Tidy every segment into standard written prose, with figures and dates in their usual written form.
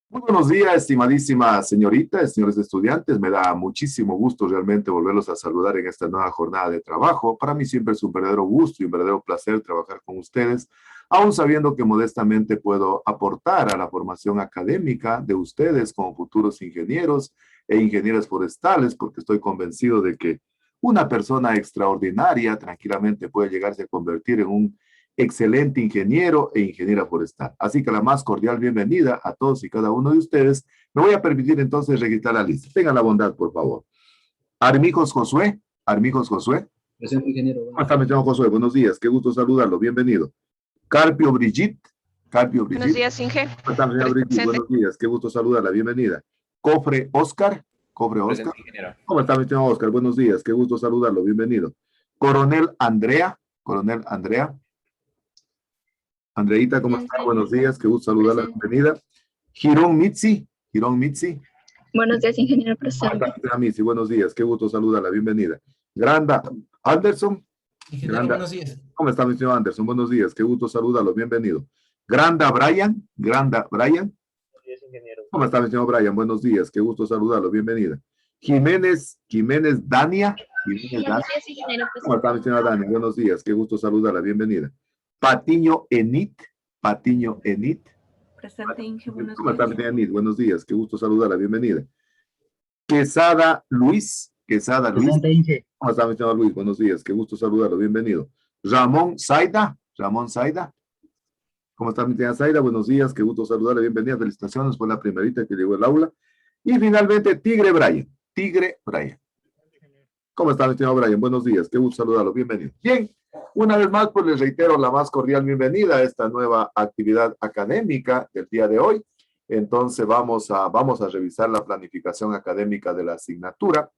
Muy buenos días, estimadísima señorita, señores estudiantes. Me da muchísimo gusto realmente volverlos a saludar en esta nueva jornada de trabajo. Para mí siempre es un verdadero gusto y un verdadero placer trabajar con ustedes, aún sabiendo que modestamente puedo aportar a la formación académica de ustedes como futuros ingenieros e ingenieras forestales, porque estoy convencido de que una persona extraordinaria tranquilamente puede llegarse a convertir en un excelente ingeniero e ingeniera forestal. Así que la más cordial bienvenida a todos y cada uno de ustedes. Me voy a permitir entonces registrar la lista. Tengan la bondad, por favor. Armijos Josué. Armijos Josué. Presente, ingeniero. ¿Cómo está, mi señor Josué? Buenos días. Qué gusto saludarlo. Bienvenido. Carpio Brigitte. Carpio Brigitte. Buenos días, Inge. ¿Cómo está, señora Brigitte? Buenos días. Qué gusto saludarla. Bienvenida. Cofre Oscar. Cofre Oscar. Presente, ¿Cómo está, mi señor Oscar? Buenos días. Qué gusto saludarlo. Bienvenido. Coronel Andrea. Coronel Andrea. Andreita, ¿cómo está? Buenos días, qué gusto saludarla, bienvenida. Girón Mitzi, Girón Mitzi. Buenos días, ingeniero presente. Mitzi, buenos días, qué gusto saludarla, bienvenida. Granda Anderson. Ingeniero, Granda, buenos días. ¿cómo está, mi señor Anderson? Buenos días, qué gusto saludarlo, bienvenido. Granda Brian, Granda Brian. Buenos días, ingeniero. ¿Cómo está, mi señor Brian? Buenos días, qué gusto saludarlo, bienvenida. Jiménez Dania. Buenos días, ingeniero ¿Cómo está, mi presente. señora Dania? Buenos días, qué gusto saludarla, bienvenida. Patiño Enit. Patiño Enit. Presente, Inge, buenos ¿Cómo está, días. Enit? Buenos días, qué gusto saludarla, bienvenida. Quesada Luis. Quesada Luis. Presente, Inge. ¿Cómo está, mi señor Luis? Buenos días, qué gusto saludarlo, bienvenido. Ramón Zaida. Ramón Zaida. ¿Cómo está, mi señora Zaida? Buenos días, qué gusto saludarla, bienvenida. Felicitaciones por la primerita que llegó al aula. Y finalmente, Tigre Brian. Tigre Brian. ¿Cómo está, mi señor Brian? Buenos días, qué gusto saludarlo, bienvenido. Bien. Una vez más, pues les reitero la más cordial bienvenida a esta nueva actividad académica del día de hoy. Entonces vamos a revisar la planificación académica de la asignatura.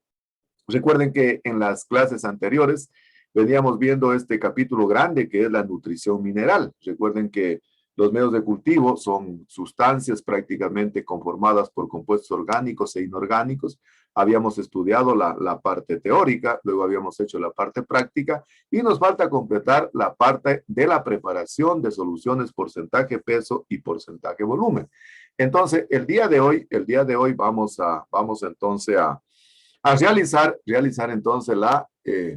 Recuerden que en las clases anteriores veníamos viendo este capítulo grande que es la nutrición mineral. Recuerden que los medios de cultivo son sustancias prácticamente conformadas por compuestos orgánicos e inorgánicos. Habíamos estudiado la parte teórica, luego habíamos hecho la parte práctica y nos falta completar la parte de la preparación de soluciones porcentaje peso y porcentaje volumen. Entonces, el día de hoy vamos entonces a realizar entonces la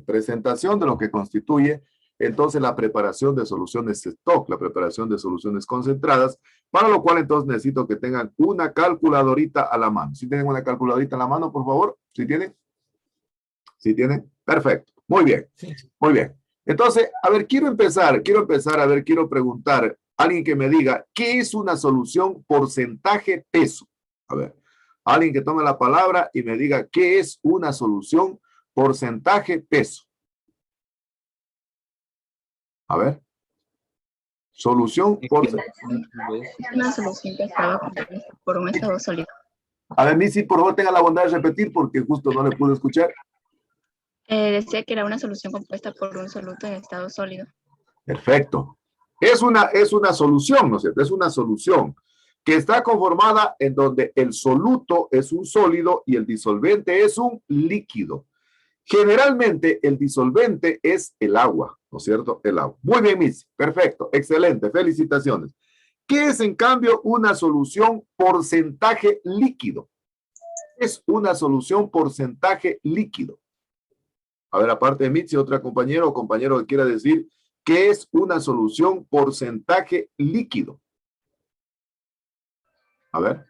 presentación de lo que constituye entonces la preparación de soluciones stock, la preparación de soluciones concentradas, para lo cual entonces necesito que tengan una calculadorita a la mano. ¿Sí tienen una calculadorita a la mano, por favor? ¿Sí tienen? ¿Sí tienen? Perfecto. Muy bien. Sí. Muy bien. Entonces, a ver, quiero preguntar a alguien que me diga, ¿qué es una solución porcentaje peso? A ver, alguien que tome la palabra y me diga, ¿qué es una solución porcentaje peso? A ver. Solución porcentaje. Es una solución que estaba compuesta por un estado sólido. A ver, Missy, por favor, tenga la bondad de repetir porque justo no le pude escuchar. Decía que era una solución compuesta por un soluto en estado sólido. Perfecto. Es una solución, ¿no es cierto? Es una solución que está conformada en donde el soluto es un sólido y el disolvente es un líquido. Generalmente el disolvente es el agua, ¿no es cierto? El agua. Muy bien, Missy. Perfecto. Excelente. Felicitaciones. ¿Qué es, en cambio, una solución porcentaje líquido? Es una solución porcentaje líquido. A ver, aparte de Mitzi, otra compañera o compañero que quiera decir qué es una solución porcentaje líquido. A ver.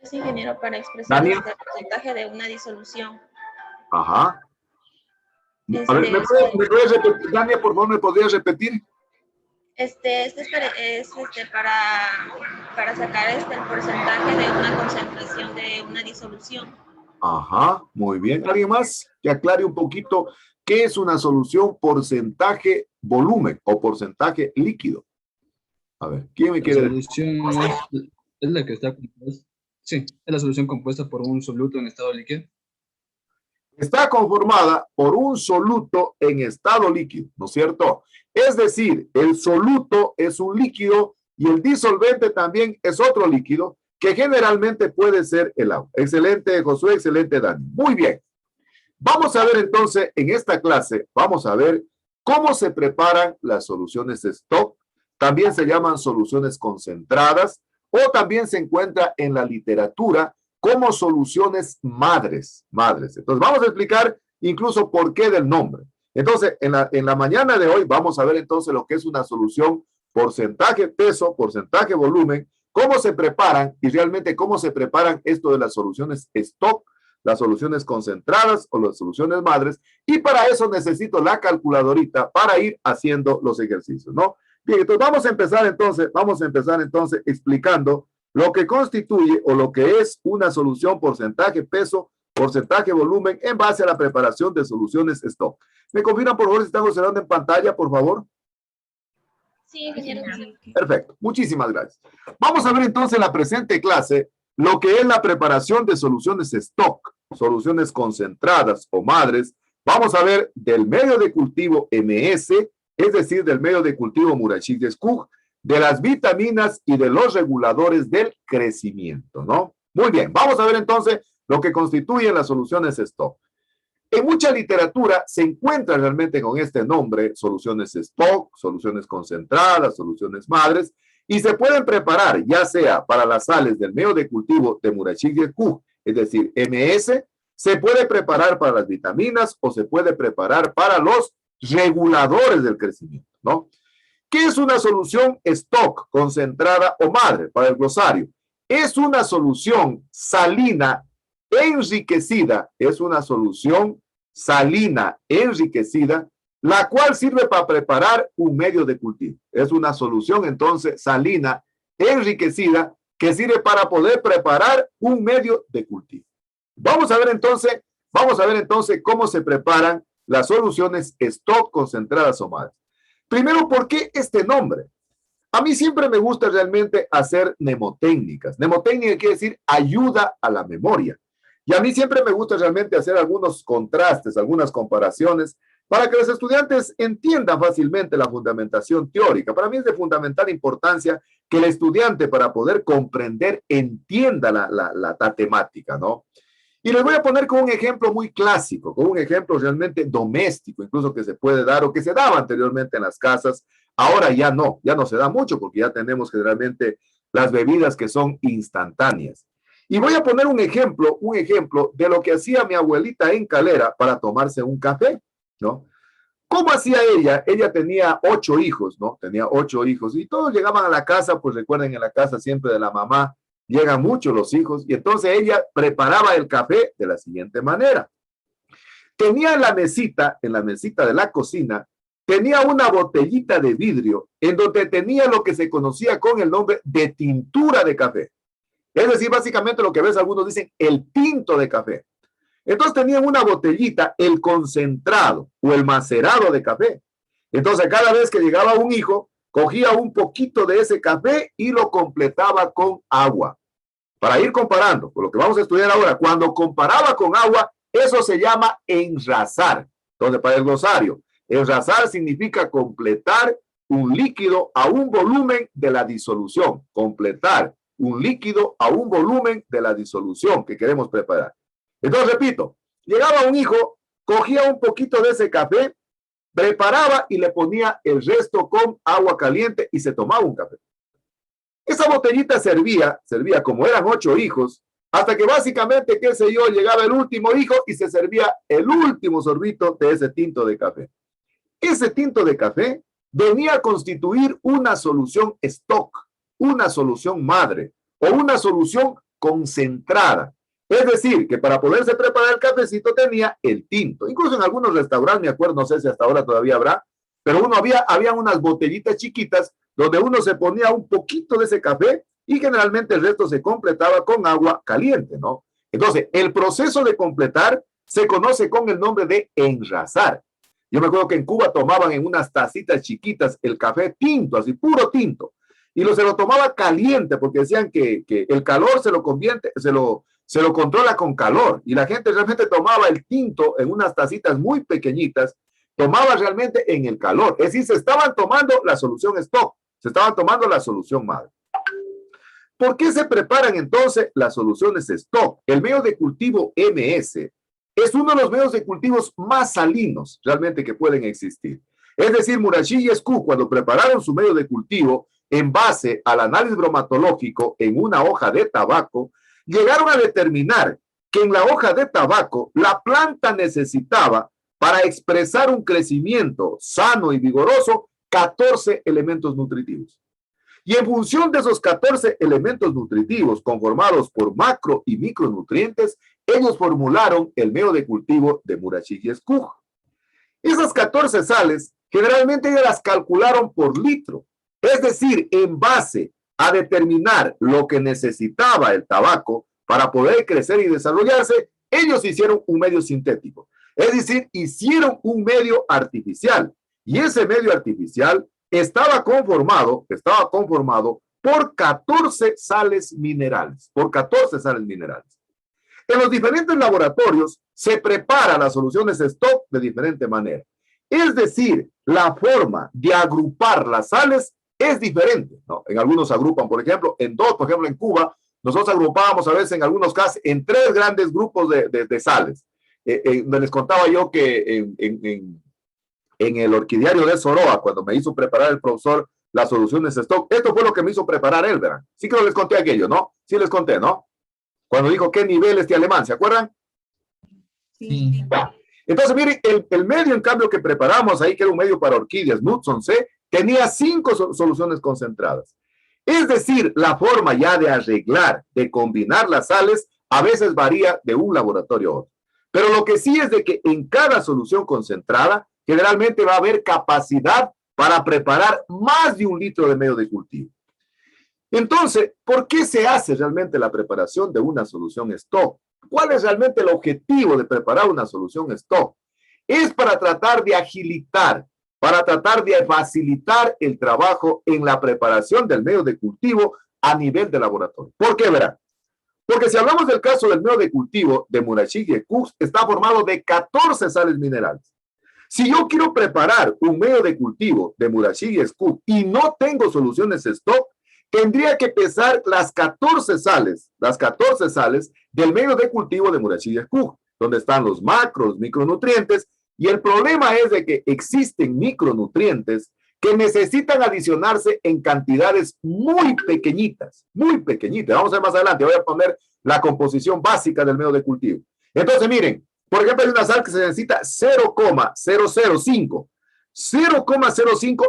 Es, ingeniero, para expresar Daniel. el porcentaje de una disolución. Ajá. A ver, ¿me puedes repetir, Dania, por favor, me podrías repetir? Este es para sacar el porcentaje de una concentración de una disolución. Ajá, muy bien. ¿Alguien más que aclare un poquito qué es una solución porcentaje volumen o porcentaje líquido? A ver, ¿quién me quiere decir? La solución es la que está compuesta. Sí, es la solución compuesta por un soluto en estado líquido. Está conformada por un soluto en estado líquido, ¿no es cierto? Es decir, el soluto es un líquido y el disolvente también es otro líquido que generalmente puede ser el agua. Excelente, Josué, excelente, Dani. Muy bien. Vamos a ver entonces en esta clase, vamos a ver cómo se preparan las soluciones de stock, también se llaman soluciones concentradas, o también se encuentra en la literatura como soluciones madres. Entonces, vamos a explicar incluso por qué del nombre. Entonces, en la mañana de hoy vamos a ver entonces lo que es una solución porcentaje peso, porcentaje volumen, cómo se preparan y realmente cómo se preparan esto de las soluciones stock, las soluciones concentradas o las soluciones madres, y para eso necesito la calculadorita para ir haciendo los ejercicios, ¿no? Bien, entonces vamos a empezar entonces explicando lo que constituye o lo que es una solución porcentaje peso, porcentaje volumen en base a la preparación de soluciones stock. ¿Me confirman por favor si están observando en pantalla, por favor? Sí, ingeniero. Perfecto, muchísimas gracias. Vamos a ver entonces en la presente clase lo que es la preparación de soluciones stock, soluciones concentradas o madres. Vamos a ver del medio de cultivo MS, es decir, del medio de cultivo Murachik-Skug, de las vitaminas y de los reguladores del crecimiento, ¿no? Muy bien, vamos a ver entonces lo que constituyen las soluciones stock. En mucha literatura se encuentra realmente con este nombre, soluciones stock, soluciones concentradas, soluciones madres, y se pueden preparar ya sea para las sales del medio de cultivo de Murachik-Skug, es decir, MS, se puede preparar para las vitaminas o se puede preparar para los reguladores del crecimiento, ¿no? ¿Qué es una solución stock, concentrada o madre? Para el glosario, es una solución salina enriquecida, es una solución salina enriquecida, la cual sirve para preparar un medio de cultivo. Es una solución entonces salina enriquecida que sirve para poder preparar un medio de cultivo. Vamos a ver entonces cómo se preparan las soluciones stock, concentradas o madres. Primero, ¿por qué este nombre? A mí siempre me gusta realmente hacer mnemotécnicas. Mnemotécnica quiere decir ayuda a la memoria. Y a mí siempre me gusta realmente hacer algunos contrastes, algunas comparaciones, para que los estudiantes entiendan fácilmente la fundamentación teórica. Para mí es de fundamental importancia que el estudiante, para poder comprender, entienda la temática, ¿no? Y les voy a poner con un ejemplo muy clásico, con un ejemplo realmente doméstico, incluso que se puede dar o que se daba anteriormente en las casas. Ahora ya no se da mucho porque ya tenemos generalmente las bebidas que son instantáneas. Y voy a poner un ejemplo de lo que hacía mi abuelita en Calera para tomarse un café, ¿no? ¿Cómo hacía ella? Ella tenía 8 hijos, ¿no? Tenía 8 hijos y todos llegaban a la casa, pues recuerden, en la casa siempre de la mamá llegan muchos los hijos y entonces ella preparaba el café de la siguiente manera. Tenía en la mesita de la cocina, tenía una botellita de vidrio en donde tenía lo que se conocía con el nombre de tintura de café. Es decir, básicamente lo que ves, algunos dicen el tinto de café. Entonces tenían una botellita, el concentrado o el macerado de café. Entonces cada vez que llegaba un hijo, cogía un poquito de ese café y lo completaba con agua. Para ir comparando con lo que vamos a estudiar ahora, cuando comparaba con agua, eso se llama enrasar. Entonces, para el glosario, enrasar significa completar un líquido a un volumen de la disolución. Completar un líquido a un volumen de la disolución que queremos preparar. Entonces, repito, llegaba un hijo, cogía un poquito de ese café, preparaba y le ponía el resto con agua caliente y se tomaba un café. Esa botellita servía como eran 8 hijos, hasta que básicamente, qué sé yo, llegaba el último hijo y se servía el último sorbito de ese tinto de café. Ese tinto de café venía a constituir una solución stock, una solución madre o una solución concentrada. Es decir, que para poderse preparar el cafecito tenía el tinto. Incluso en algunos restaurantes, me acuerdo, no sé si hasta ahora todavía habrá, pero había unas botellitas chiquitas donde uno se ponía un poquito de ese café y generalmente el resto se completaba con agua caliente, ¿no? Entonces, el proceso de completar se conoce con el nombre de enrasar. Yo me acuerdo que en Cuba tomaban en unas tacitas chiquitas el café tinto, así puro tinto, y se lo tomaba caliente porque decían que el calor se lo controla con calor, y la gente realmente tomaba el tinto en unas tacitas muy pequeñitas, tomaba realmente en el calor, es decir, se estaban tomando la solución stock, se estaban tomando la solución madre. ¿Por qué se preparan entonces las soluciones stock? El medio de cultivo MS es uno de los medios de cultivos más salinos realmente que pueden existir. Es decir, Murashige y Escú, cuando prepararon su medio de cultivo en base al análisis bromatológico en una hoja de tabaco, llegaron a determinar que en la hoja de tabaco la planta necesitaba, para expresar un crecimiento sano y vigoroso, 14 elementos nutritivos. Y en función de esos 14 elementos nutritivos conformados por macro y micronutrientes, ellos formularon el medio de cultivo de Murashige y Escú. Esas 14 sales, generalmente ellas las calcularon por litro, es decir, en base a determinar lo que necesitaba el tabaco para poder crecer y desarrollarse, ellos hicieron un medio sintético. Es decir, hicieron un medio artificial. Y ese medio artificial estaba conformado por 14 sales minerales, En los diferentes laboratorios se prepara las soluciones stock de diferente manera. Es decir, la forma de agrupar las sales es diferente, ¿no? En algunos agrupan, por ejemplo, en dos, por ejemplo, en Cuba, nosotros agrupábamos a veces en algunos casos en 3 grandes grupos de sales. Les contaba yo que en el orquidiario de Soroa, cuando me hizo preparar el profesor las soluciones stock, esto fue lo que me hizo preparar él, ¿verdad? Sí que no les conté aquello, ¿no? Sí les conté, ¿no? Cuando dijo qué nivel es de alemán, ¿se acuerdan? Sí. Entonces, miren, el medio, en cambio, que preparamos ahí, que era un medio para orquídeas, Knudson C, tenía 5 soluciones concentradas. Es decir, la forma ya de arreglar, de combinar las sales, a veces varía de un laboratorio a otro. Pero lo que sí es de que en cada solución concentrada, generalmente va a haber capacidad para preparar más de 1 litro de medio de cultivo. Entonces, ¿por qué se hace realmente la preparación de una solución stock? ¿Cuál es realmente el objetivo de preparar una solución stock? Es para tratar de agilitar, para tratar de facilitar el trabajo en la preparación del medio de cultivo a nivel de laboratorio. ¿Por qué, verán? Porque si hablamos del caso del medio de cultivo de Murashige y Escú, está formado de 14 sales minerales. Si yo quiero preparar un medio de cultivo de Murashige y Escú y no tengo soluciones stock, tendría que pesar las 14 sales del medio de cultivo de Murashige y Escú, donde están los macros, micronutrientes, y el problema es de que existen micronutrientes que necesitan adicionarse en cantidades muy pequeñitas, muy pequeñitas. Vamos a ver más adelante, voy a poner la composición básica del medio de cultivo. Entonces, miren, por ejemplo, hay una sal que se necesita 0,005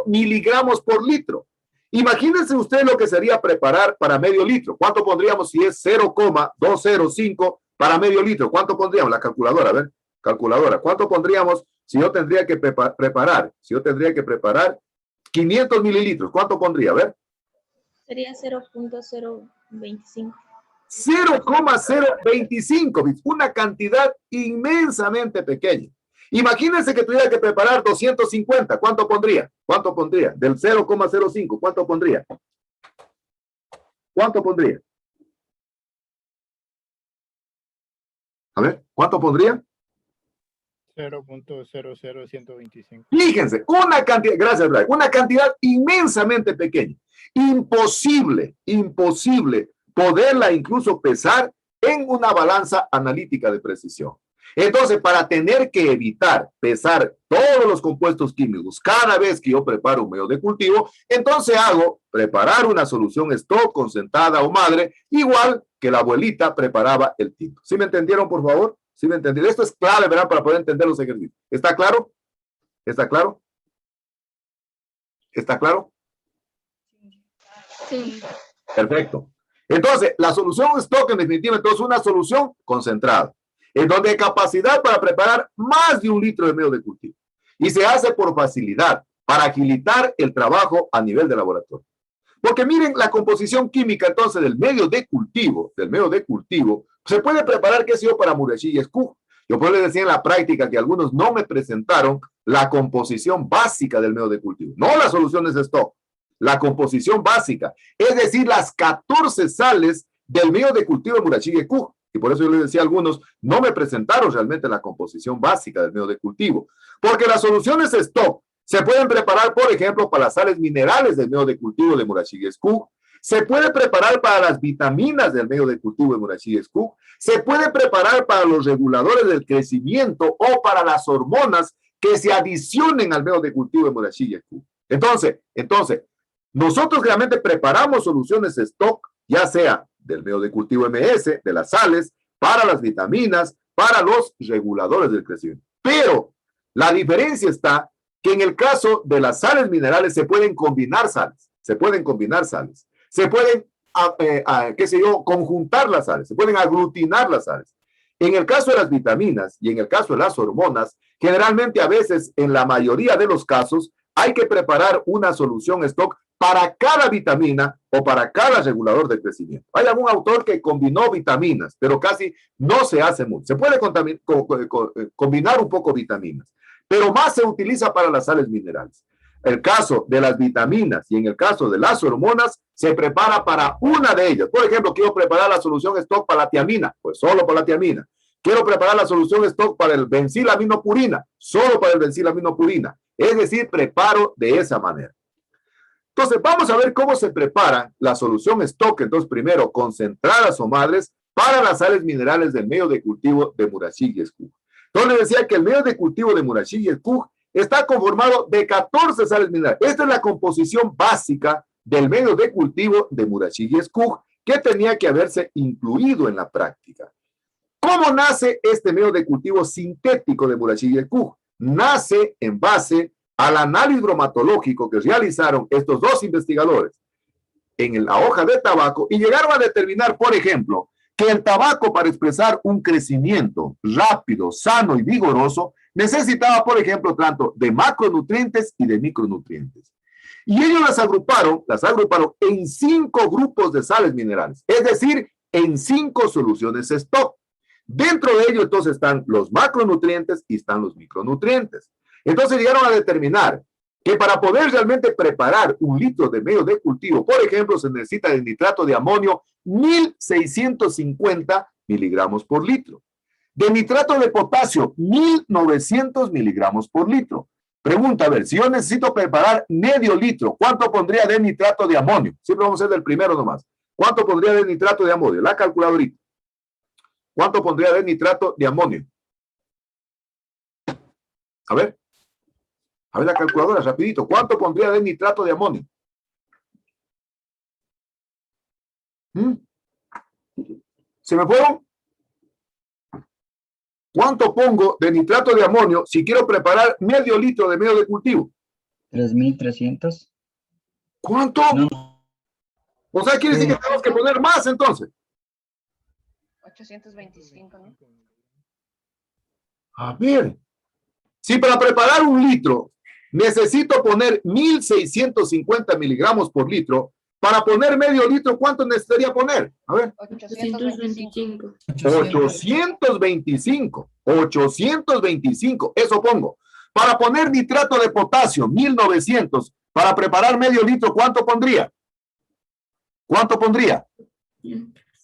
miligramos por litro. Imagínense usted lo que sería preparar para medio litro. ¿Cuánto pondríamos si es 0,205 para medio litro? ¿Cuánto pondríamos? La calculadora, a ver, calculadora. ¿Cuánto pondríamos si yo tendría que preparar? Si yo tendría que preparar 500 mililitros, ¿cuánto pondría? A ver. Sería 0.025. 0,025, una cantidad inmensamente pequeña. Imagínense que tuviera que preparar 250, ¿cuánto pondría? ¿Cuánto pondría? Del 0,05, ¿cuánto pondría? ¿Cuánto pondría? A ver, ¿cuánto pondría? 0.00125. Fíjense, una cantidad, gracias, Brian, una cantidad inmensamente pequeña. Imposible poderla incluso pesar en una balanza analítica de precisión. Entonces, para tener que evitar pesar todos los compuestos químicos cada vez que yo preparo un medio de cultivo, entonces hago preparar una solución stock concentrada o madre, igual que la abuelita preparaba el tinto. ¿Sí me entendieron, por favor? ¿Sí me entendieron? Esto es clave, ¿verdad? Para poder entender los ejercicios. ¿Está claro? ¿Está claro? ¿Está claro? Sí. Perfecto. Entonces, la solución stock, en definitiva, entonces, es una solución concentrada, en donde hay capacidad para preparar más de 1 litro de medio de cultivo. Y se hace por facilidad, para agilitar el trabajo a nivel de laboratorio. Porque miren, la composición química, entonces, del medio de cultivo, se puede preparar, qué sé yo, para Murashige y Escú. Yo puedo decir en la práctica que algunos no me presentaron la composición básica del medio de cultivo, no las soluciones stock, la composición básica, es decir, las 14 sales del medio de cultivo de Murashige y Escú. Y por eso yo les decía a algunos, no me presentaron realmente la composición básica del medio de cultivo, porque las soluciones stock se pueden preparar, por ejemplo, para las sales minerales del medio de cultivo de Murashige y Escú. Se puede preparar para las vitaminas del medio de cultivo de Murashige y Escú. Se puede preparar para los reguladores del crecimiento o para las hormonas que se adicionen al método de cultivo de Murashige Q. Entonces, nosotros realmente preparamos soluciones stock, ya sea del método de cultivo MS, de las sales, para las vitaminas, para los reguladores del crecimiento. Pero la diferencia está que en el caso de las sales minerales se pueden combinar sales, se pueden conjuntar las sales, se pueden aglutinar las sales. En el caso de las vitaminas y en el caso de las hormonas, generalmente a veces, en la mayoría de los casos, hay que preparar una solución stock para cada vitamina o para cada regulador de crecimiento. Hay algún autor que combinó vitaminas, pero casi no se hace mucho. Se puede combinar un poco vitaminas, pero más se utiliza para las sales minerales. El caso de las vitaminas y en el caso de las hormonas, se prepara para una de ellas. Por ejemplo, quiero preparar la solución stock para la tiamina, pues solo para la tiamina. Quiero preparar la solución stock para el benzilaminopurina, solo para el benzilaminopurina. Es decir, preparo de esa manera. Entonces, vamos a ver cómo se prepara la solución stock. Entonces, primero, concentradas o madres para las sales minerales del medio de cultivo de Murashige Q. Entonces, les decía que el medio de cultivo de Murashige Q está conformado de 14 sales minerales. Esta es la composición básica del medio de cultivo de Murashige Q que tenía que haberse incluido en la práctica. ¿Cómo nace este medio de cultivo sintético de Murashige Q? Nace en base al análisis bromatológico que realizaron estos dos investigadores en la hoja de tabaco y llegaron a determinar, por ejemplo, que el tabaco para expresar un crecimiento rápido, sano y vigoroso necesitaba, por ejemplo, tanto de macronutrientes y de micronutrientes. Y ellos las agruparon en 5 grupos de sales minerales, es decir, en 5 soluciones stock. Dentro de ello, entonces, están los macronutrientes y están los micronutrientes. Entonces llegaron a determinar que para poder realmente preparar un litro de medio de cultivo, por ejemplo, se necesita de nitrato de amonio 1.650 miligramos por litro. De nitrato de potasio, 1.900 miligramos por litro. Pregunta, a ver, si yo necesito preparar medio litro, ¿cuánto pondría de nitrato de amonio? Siempre vamos a hacer del primero nomás. ¿Cuánto pondría de nitrato de amonio? La calculadorita. ¿Cuánto pondría de nitrato de amonio? A ver la calculadora, rapidito. ¿Cuánto pondría de nitrato de amonio? ¿Se me fueron? ¿Cuánto pongo de nitrato de amonio si quiero preparar medio litro de medio de cultivo? 3.300. ¿Cuánto? No. O sea, quiere decir que tenemos que poner más entonces. 825, ¿no? A ver. Si para preparar un litro necesito poner 1.650 miligramos por litro, para poner medio litro, ¿cuánto necesitaría poner? A ver. 825. 825. Eso pongo. Para poner nitrato de potasio, 1.900. Para preparar medio litro, ¿cuánto pondría? ¿Cuánto pondría?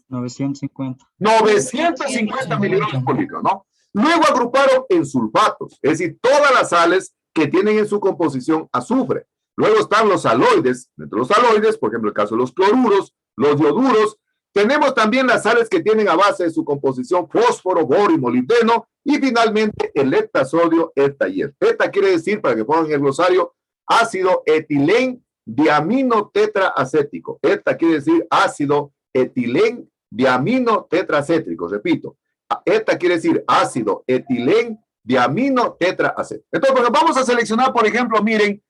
950. 950 miligramos por litro, ¿no? Luego agruparon en sulfatos, es decir, todas las sales que tienen en su composición azufre. Luego están los aloides, entre los aloides, por ejemplo, el caso de los cloruros, los ioduros. Tenemos también las sales que tienen a base de su composición fósforo, borio y molibdeno. Y finalmente el heptasodio, heptahierro. Hepta quiere decir, para que pongan en el glosario, ácido etilen diamino tetraacético. Hepta quiere decir ácido etilen diamino tetraacético. Repito, hepta quiere decir ácido etilen diamino tetraacético. Entonces, vamos a seleccionar, por ejemplo, miren,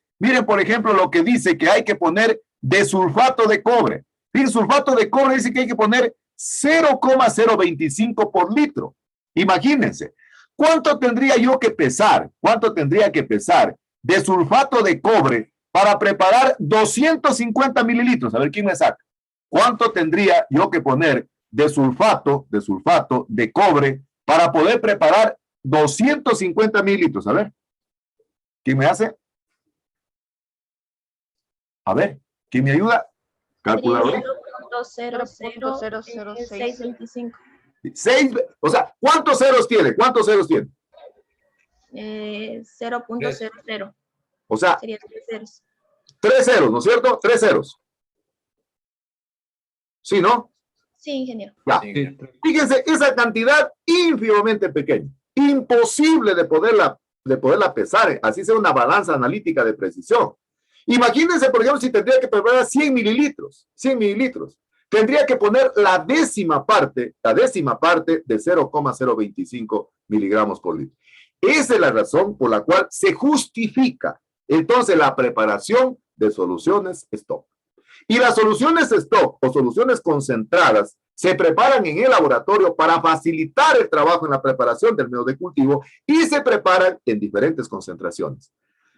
por ejemplo, lo que dice que hay que poner de sulfato de cobre. El sulfato de cobre dice que hay que poner 0,025 por litro. Imagínense, ¿cuánto tendría yo que pesar? ¿Cuánto tendría que pesar de sulfato de cobre para preparar 250 mililitros? A ver, ¿quién me saca? ¿Cuánto tendría yo que poner de sulfato de cobre para poder preparar 250 mililitros? A ver, ¿quién me hace? A ver, ¿quién me ayuda? Calculador. 0.00625. 6, o sea, ¿cuántos ceros tiene? ¿Cuántos ceros tiene? 0.00. O sea, Sería 3 ceros. 3 ceros, ¿no es cierto? 3 ceros. ¿Sí, no? Sí, ingeniero. Ya. Fíjense, esa cantidad ínfimamente pequeña, imposible de poderla de poderla pesar, así sea una balanza analítica de precisión. Imagínense, por ejemplo, si tendría que preparar 100 mililitros, tendría que poner la décima parte de 0,025 miligramos por litro. Esa es la razón por la cual se justifica entonces la preparación de soluciones stock. Y las soluciones stock o soluciones concentradas se preparan en el laboratorio para facilitar el trabajo en la preparación del medio de cultivo y se preparan en diferentes concentraciones.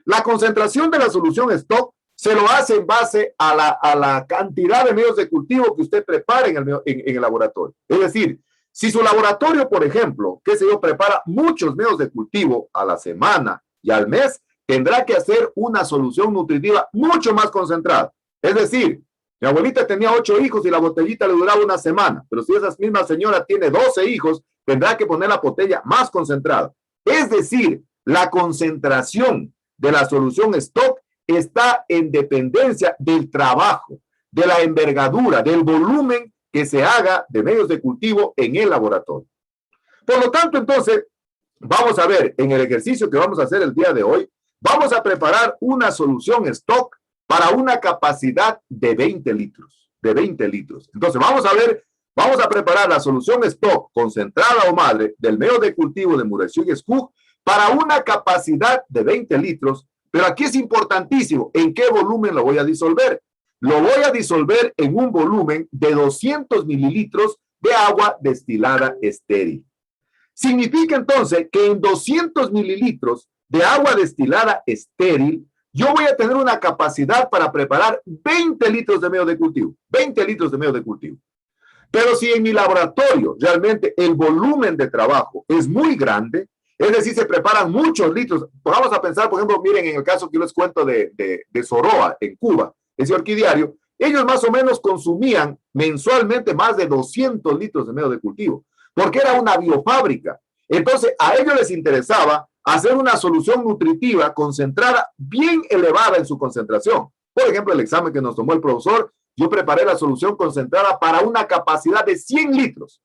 La concentración de la solución stock se lo hace en base a la cantidad de medios de cultivo que usted prepare en el laboratorio. Es decir, si su laboratorio, por ejemplo, qué sé yo, prepara muchos medios de cultivo a la semana y al mes, tendrá que hacer una solución nutritiva mucho más concentrada. Es decir, mi abuelita tenía 8 hijos y la botellita le duraba una semana, pero si esa misma señora tiene 12 hijos, tendrá que poner la botella más concentrada. Es decir, la concentración de la solución stock está en dependencia del trabajo, de la envergadura, del volumen que se haga de medios de cultivo en el laboratorio. Por lo tanto, entonces, vamos a ver en el ejercicio que vamos a hacer el día de hoy, vamos a preparar una solución stock para una capacidad de 20 litros, Entonces, vamos a ver, vamos a preparar la solución stock concentrada o madre del medio de cultivo de Mureciú y Skug para una capacidad de 20 litros, pero aquí es importantísimo, ¿en qué volumen lo voy a disolver? Lo voy a disolver en un volumen de 200 mililitros de agua destilada estéril. Significa entonces que en 200 mililitros de agua destilada estéril, yo voy a tener una capacidad para preparar 20 litros de medio de cultivo, 20 litros de medio de cultivo. Pero si en mi laboratorio realmente el volumen de trabajo es muy grande, es decir, se preparan muchos litros, vamos a pensar, por ejemplo, miren, en el caso que yo les cuento de Soroa, en Cuba, ese orquidiario, ellos más o menos consumían mensualmente más de 200 litros de medio de cultivo, porque era una biofábrica. Entonces, a ellos les interesaba hacer una solución nutritiva concentrada bien elevada en su concentración. Por ejemplo, el examen que nos tomó el profesor, yo preparé la solución concentrada para una capacidad de 100 litros.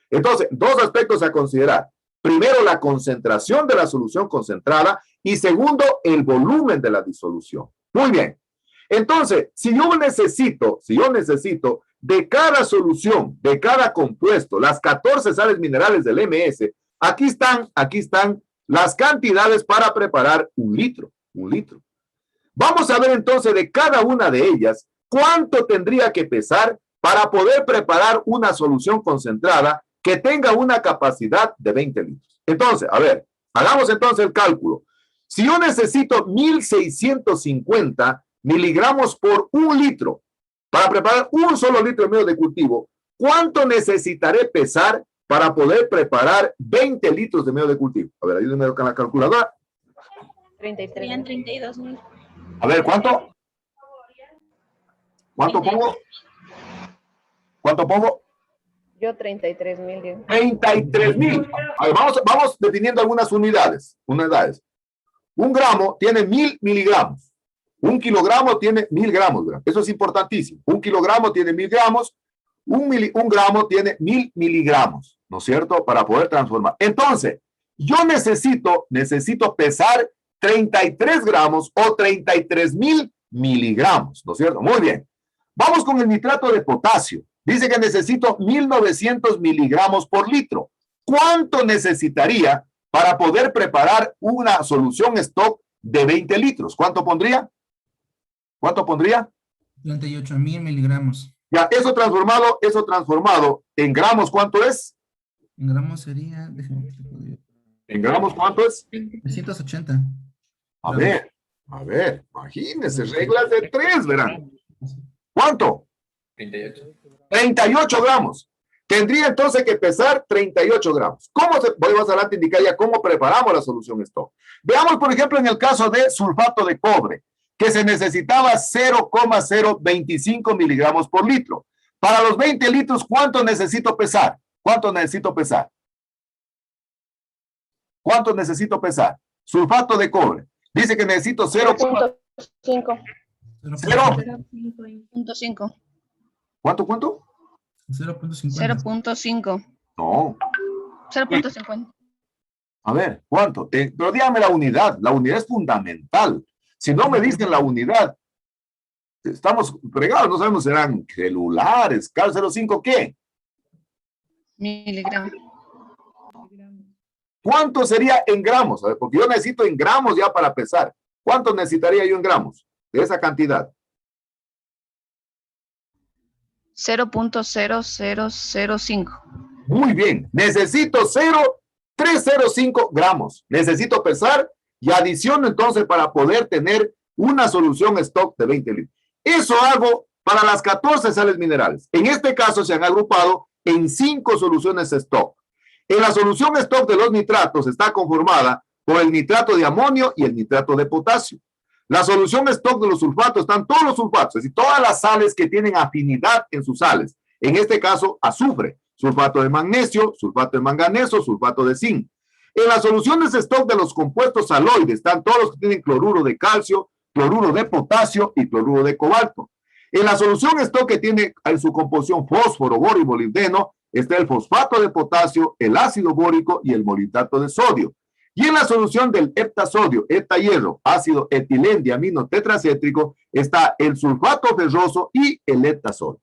Entonces, dos aspectos a considerar. Primero, la concentración de la solución concentrada y segundo, el volumen de la disolución. Muy bien. Entonces, si yo necesito de cada solución, de cada compuesto, las 14 sales minerales del MS, aquí están las cantidades para preparar un litro. Vamos a ver entonces de cada una de ellas cuánto tendría que pesar para poder preparar una solución concentrada que tenga una capacidad de 20 litros. Entonces, a ver, hagamos entonces el cálculo. Si yo necesito 1,650 miligramos por un litro para preparar un solo litro de medio de cultivo, ¿cuánto necesitaré pesar para poder preparar 20 litros de medio de cultivo? A ver, ayúdenme con la calculadora. 33. Serían 32,000. A ver, ¿cuánto? ¿Cuánto pongo? ¿Cuánto pongo? Yo 33,000. 33,000. A ver, vamos definiendo algunas unidades. Un gramo tiene 1,000 miligramos. Un kilogramo tiene 1,000 gramos. Eso es importantísimo. Un kilogramo tiene 1,000 gramos. Un gramo tiene 1,000 miligramos, ¿no es cierto? Para poder transformar. Entonces, yo necesito pesar 33 gramos o 33,000 miligramos, ¿no es cierto? Muy bien. Vamos con el nitrato de potasio. Dice que necesito 1,900 miligramos por litro. ¿Cuánto necesitaría para poder preparar una solución stock de 20 litros? ¿Cuánto pondría? 38,000 miligramos. Ya, eso transformado en gramos, ¿cuánto es? En gramos sería... ¿En gramos cuánto es? 380. A ver, imagínense, reglas de 3, verán. ¿Cuánto? 38 gramos. Tendría entonces que pesar 38 gramos. Voy más adelante a indicar ya cómo preparamos la solución stock. Veamos, por ejemplo, en el caso de sulfato de cobre, que se necesitaba 0,025 miligramos por litro. Para los 20 litros, ¿cuánto necesito pesar? Sulfato de cobre. Dice que necesito 0,5. 0.5. ¿Cuánto? 0.50. 0.5. No. 0.50. A ver, ¿cuánto? Pero dígame la unidad. La unidad es fundamental. Si no me dicen la unidad, estamos fregados. No sabemos si serán celulares, cal 05, ¿qué? Miligramos. ¿Cuánto sería en gramos? A ver, porque yo necesito en gramos ya para pesar. ¿Cuánto necesitaría yo en gramos de esa cantidad? 0.0005. Muy bien. Necesito 0.305 gramos. Necesito pesar y adiciono entonces para poder tener una solución stock de 20 litros. Eso hago para las 14 sales minerales. En este caso se han agrupado en 5 soluciones stock. En la solución stock de los nitratos está conformada por el nitrato de amonio y el nitrato de potasio. La solución stock de los sulfatos están todos los sulfatos, es decir, todas las sales que tienen afinidad en sus sales. En este caso, azufre, sulfato de magnesio, sulfato de manganeso, sulfato de zinc. En las soluciones stock de los compuestos aloides están todos los que tienen cloruro de calcio, cloruro de potasio y cloruro de cobalto. En la solución stock que tiene en su composición fósforo, borio y molibdeno está el fosfato de potasio, el ácido bórico y el molibdato de sodio. Y en la solución del heptasodio, heptahierro, ácido etilendiamino tetracétrico, está el sulfato ferroso y el heptasodio.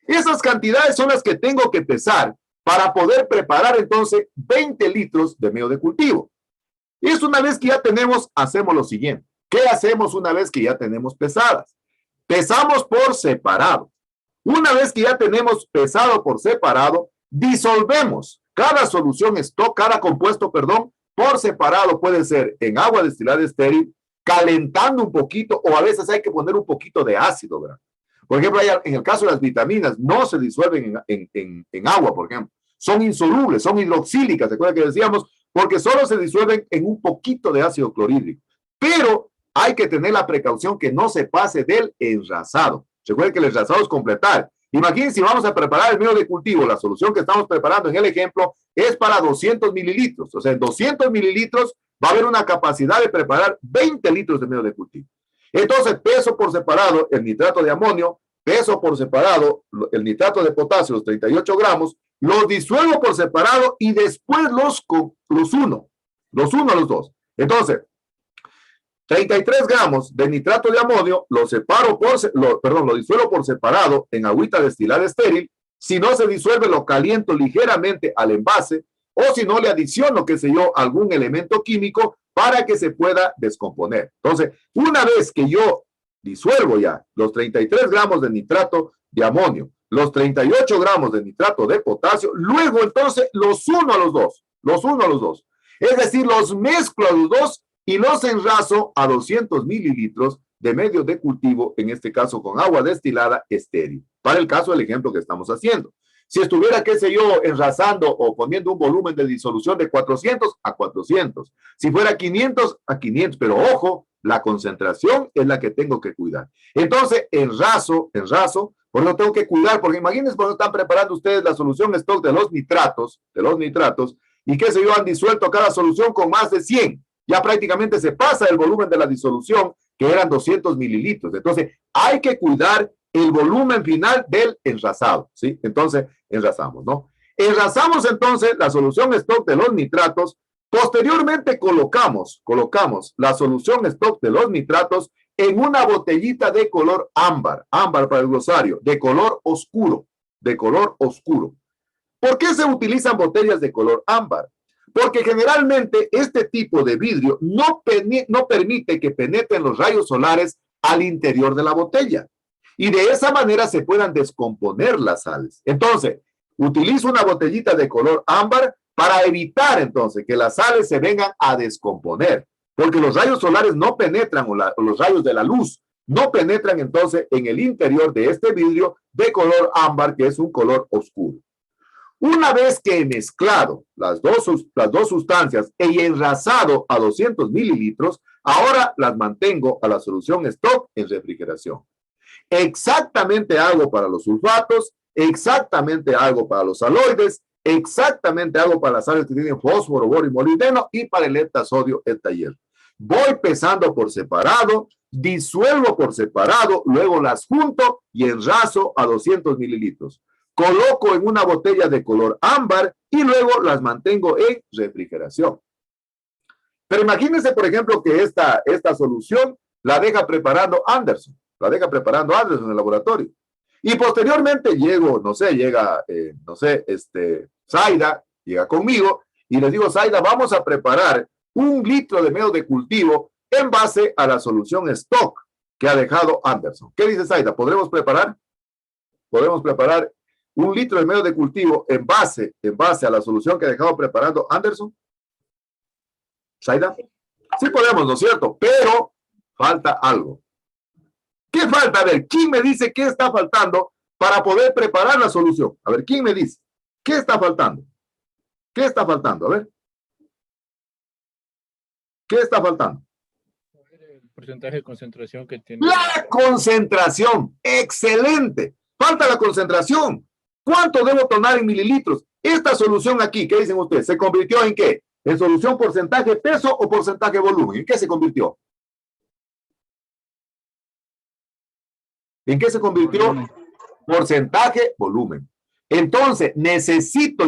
Esas cantidades son las que tengo que pesar para poder preparar entonces 20 litros de medio de cultivo. Y eso una vez que ya tenemos, hacemos lo siguiente. ¿Qué hacemos una vez que ya tenemos pesadas? Pesamos por separado. Una vez que ya tenemos pesado por separado, disolvemos cada solución stock, cada compuesto, perdón, por separado. Puede ser en agua destilada estéril, calentando un poquito, o a veces hay que poner un poquito de ácido, ¿verdad? Por ejemplo, en el caso de las vitaminas, no se disuelven en agua, por ejemplo. Son insolubles, son hidroxílicas, ¿se acuerdan que decíamos? Porque solo se disuelven en un poquito de ácido clorhídrico. Pero hay que tener la precaución que no se pase del enrasado. Recuerden que el enrasado es completar. Imagínense si vamos a preparar el medio de cultivo, la solución que estamos preparando en el ejemplo es para 200 mililitros. O sea, en 200 mililitros va a haber una capacidad de preparar 20 litros de medio de cultivo. Entonces, peso por separado el nitrato de amonio, peso por separado el nitrato de potasio, los 38 gramos, los disuelvo por separado y después los uno a los dos. Entonces, 33 gramos de nitrato de amonio lo disuelvo por separado en agüita destilada estéril. Si no se disuelve, lo caliento ligeramente al envase, o si no, le adiciono, qué sé yo, algún elemento químico para que se pueda descomponer. Entonces, una vez que yo disuelvo ya los 33 gramos de nitrato de amonio, los 38 gramos de nitrato de potasio, luego entonces los uno a los dos. Es decir, los mezclo a los dos y los enrazo a 200 mililitros de medio de cultivo, en este caso con agua destilada estéril, para el caso del ejemplo que estamos haciendo. Si estuviera, qué sé yo, enrasando o poniendo un volumen de disolución de 400 a 400, si fuera 500 a 500, pero ojo, la concentración es la que tengo que cuidar. Entonces, enraso, por eso tengo que cuidar, porque imagínense cuando están preparando ustedes la solución stock de los nitratos, y qué sé yo, han disuelto cada solución con más de 100. Ya prácticamente se pasa el volumen de la disolución, que eran 200 mililitros. Entonces, hay que cuidar el volumen final del enrasado, ¿sí? Entonces, enrasamos, ¿no? Enrasamos entonces la solución stock de los nitratos. Posteriormente colocamos la solución stock de los nitratos en una botellita de color ámbar para el glosario, de color oscuro. ¿Por qué se utilizan botellas de color ámbar? Porque generalmente este tipo de vidrio no permite que penetren los rayos solares al interior de la botella. Y de esa manera se puedan descomponer las sales. Entonces, utilizo una botellita de color ámbar para evitar entonces que las sales se vengan a descomponer. Porque los rayos solares no penetran, o los rayos de la luz, no penetran entonces en el interior de este vidrio de color ámbar, que es un color oscuro. Una vez que he mezclado las dos sustancias y enrasado a 200 mililitros, ahora las mantengo a la solución stock en refrigeración. Exactamente hago para los sulfatos, exactamente hago para los aloides, exactamente hago para las sales que tienen fósforo, borio y molibdeno, y para el heptasodio, heptahierro. Voy pesando por separado, disuelvo por separado, luego las junto y enraso a 200 mililitros. Coloco en una botella de color ámbar y luego las mantengo en refrigeración. Pero imagínense, por ejemplo, que esta solución la deja preparando Anderson. La deja preparando Anderson en el laboratorio. Y posteriormente llega Zaida, llega conmigo y les digo, Zaida, vamos a preparar 1 litro de medio de cultivo en base a la solución stock que ha dejado Anderson. ¿Qué dice Zaida? ¿Podremos preparar? ¿Podemos preparar 1 litro de medio de cultivo en base a la solución que ha dejado preparando Anderson? ¿Zaida? Sí podemos, ¿no es cierto? Pero falta algo. ¿Qué falta? A ver, ¿quién me dice qué está faltando para poder preparar la solución? A ver, ¿quién me dice? ¿Qué está faltando? ¿Qué está faltando? A ver. ¿Qué está faltando? El porcentaje de concentración que tiene. La concentración. Excelente. Falta la concentración. ¿Cuánto debo tomar en mililitros? Esta solución aquí, ¿qué dicen ustedes? ¿Se convirtió en qué? ¿En solución porcentaje peso o porcentaje volumen? ¿En qué se convirtió? ¿En qué se convirtió? Volumen. Porcentaje, volumen. Entonces, necesito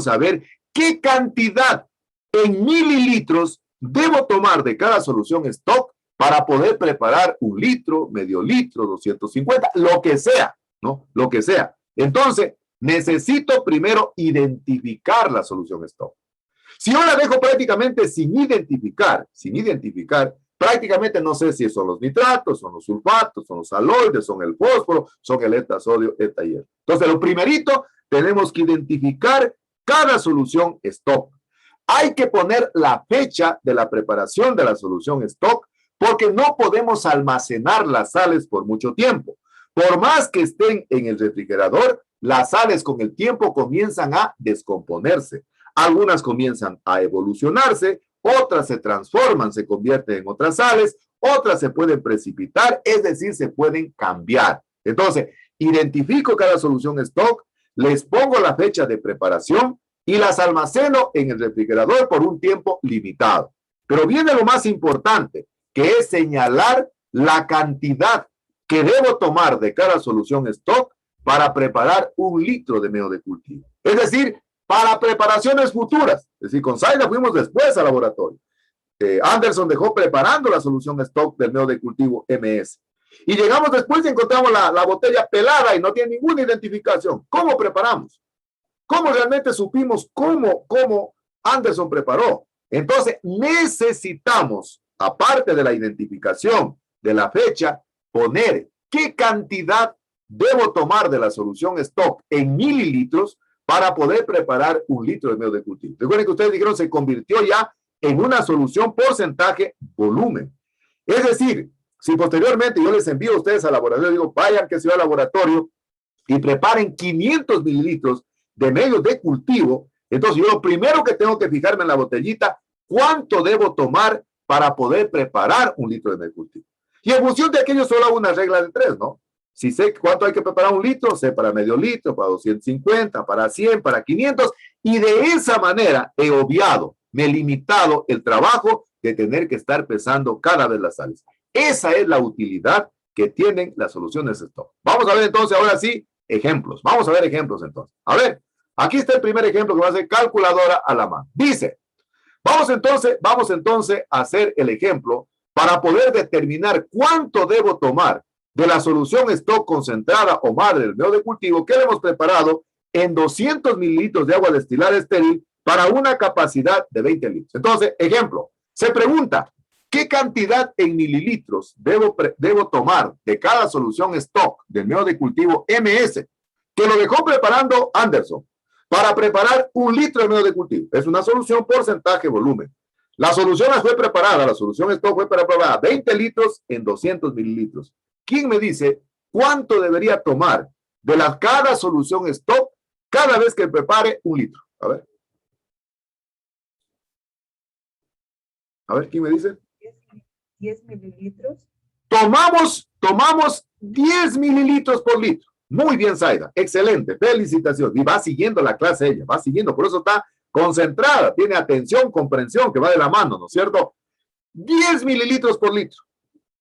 saber qué cantidad en mililitros debo tomar de cada solución stock para poder preparar 1 litro, medio litro, 250, lo que sea, ¿no? Lo que sea. Entonces, necesito primero identificar la solución stock. Si yo la dejo prácticamente sin identificar, prácticamente no sé si son los nitratos, son los sulfatos, son los aloides, son el fósforo, son el etasodio, hierro. Entonces, lo primerito, tenemos que identificar cada solución stock. Hay que poner la fecha de la preparación de la solución stock, porque no podemos almacenar las sales por mucho tiempo. Por más que estén en el refrigerador, las sales con el tiempo comienzan a descomponerse. Algunas comienzan a evolucionarse, otras se transforman, se convierten en otras sales, otras se pueden precipitar, es decir, se pueden cambiar. Entonces, identifico cada solución stock, les pongo la fecha de preparación y las almaceno en el refrigerador por un tiempo limitado. Pero viene lo más importante, que es señalar la cantidad que debo tomar de cada solución stock para preparar 1 litro de medio de cultivo. Es decir, para preparaciones futuras. Es decir, con Zaida fuimos después al laboratorio. Anderson dejó preparando la solución stock del medio de cultivo MS. Y llegamos después y encontramos la botella pelada y no tiene ninguna identificación. ¿Cómo preparamos? ¿Cómo realmente supimos cómo Anderson preparó? Entonces, necesitamos, aparte de la identificación de la fecha, poner qué cantidad debo tomar de la solución stock en mililitros para poder preparar 1 litro de medio de cultivo. Recuerden que ustedes dijeron se convirtió ya en una solución porcentaje volumen. Es decir, si posteriormente yo les envío a ustedes al laboratorio, digo, vayan que sea al laboratorio y preparen 500 mililitros de medio de cultivo, entonces yo lo primero que tengo que fijarme en la botellita, ¿cuánto debo tomar para poder preparar 1 litro de medio de cultivo? Y en función de aquello solo hago una regla de 3, ¿no? Si sé cuánto hay que preparar 1 litro, sé para medio litro, para 250, para 100, para 500, y de esa manera he obviado, me he limitado el trabajo de tener que estar pesando cada vez las sales. Esa es la utilidad que tienen las soluciones stock. Vamos a ver entonces, ahora sí, ejemplos. Vamos a ver ejemplos entonces. A ver, aquí está el primer ejemplo que va a ser calculadora a la mano. Dice, vamos entonces a hacer el ejemplo para poder determinar cuánto debo tomar de la solución stock concentrada o madre del medio de cultivo que le hemos preparado en 200 mililitros de agua destilada estéril para una capacidad de 20 litros. Entonces, ejemplo, se pregunta, ¿qué cantidad en mililitros debo tomar de cada solución stock del medio de cultivo MS que lo dejó preparando Anderson para preparar 1 litro de medio de cultivo? Es una solución porcentaje volumen. La solución la solución stock fue preparada 20 litros en 200 mililitros. ¿Quién me dice cuánto debería tomar de cada solución stock cada vez que prepare 1 litro? A ver, ¿quién me dice? 10 mililitros. Tomamos 10 mililitros por litro. Muy bien, Zaida. Excelente. Felicitaciones. Y va siguiendo la clase ella, va siguiendo. Por eso está concentrada, tiene atención, comprensión, que va de la mano, ¿no es cierto? 10 mililitros por litro.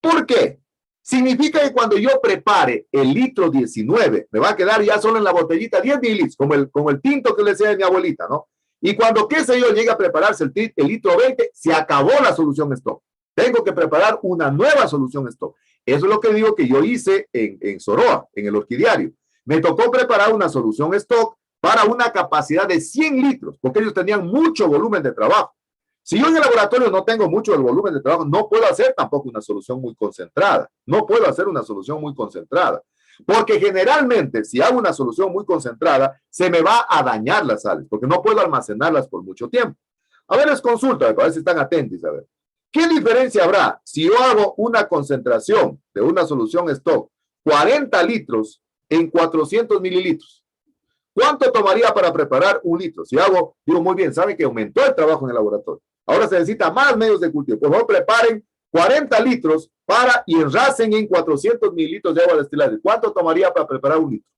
¿Por qué? Significa que cuando yo prepare el litro 19, me va a quedar ya solo en la botellita 10 mililitros, como el tinto que le decía de mi abuelita, ¿no? Y cuando, qué sé yo, llegue a prepararse el litro 20, se acabó la solución stock. Tengo que preparar una nueva solución stock. Eso es lo que digo que yo hice en Soroa, en el orquidiario. Me tocó preparar una solución stock para una capacidad de 100 litros, porque ellos tenían mucho volumen de trabajo. Si yo en el laboratorio no tengo mucho el volumen de trabajo, no puedo hacer tampoco una solución muy concentrada. No puedo hacer una solución muy concentrada. Porque generalmente, si hago una solución muy concentrada, se me va a dañar las sales, porque no puedo almacenarlas por mucho tiempo. A ver, les consulto, a ver si están atentos, a ver. ¿Qué diferencia habrá si yo hago una concentración de una solución stock 40 litros en 400 mililitros? ¿Cuánto tomaría para preparar un litro? Si hago, digo, muy bien, saben que aumentó el trabajo en el laboratorio. Ahora se necesita más medios de cultivo. Por favor, preparen 40 litros para y enracen en 400 mililitros de agua destilada. ¿Cuánto tomaría para preparar un litro?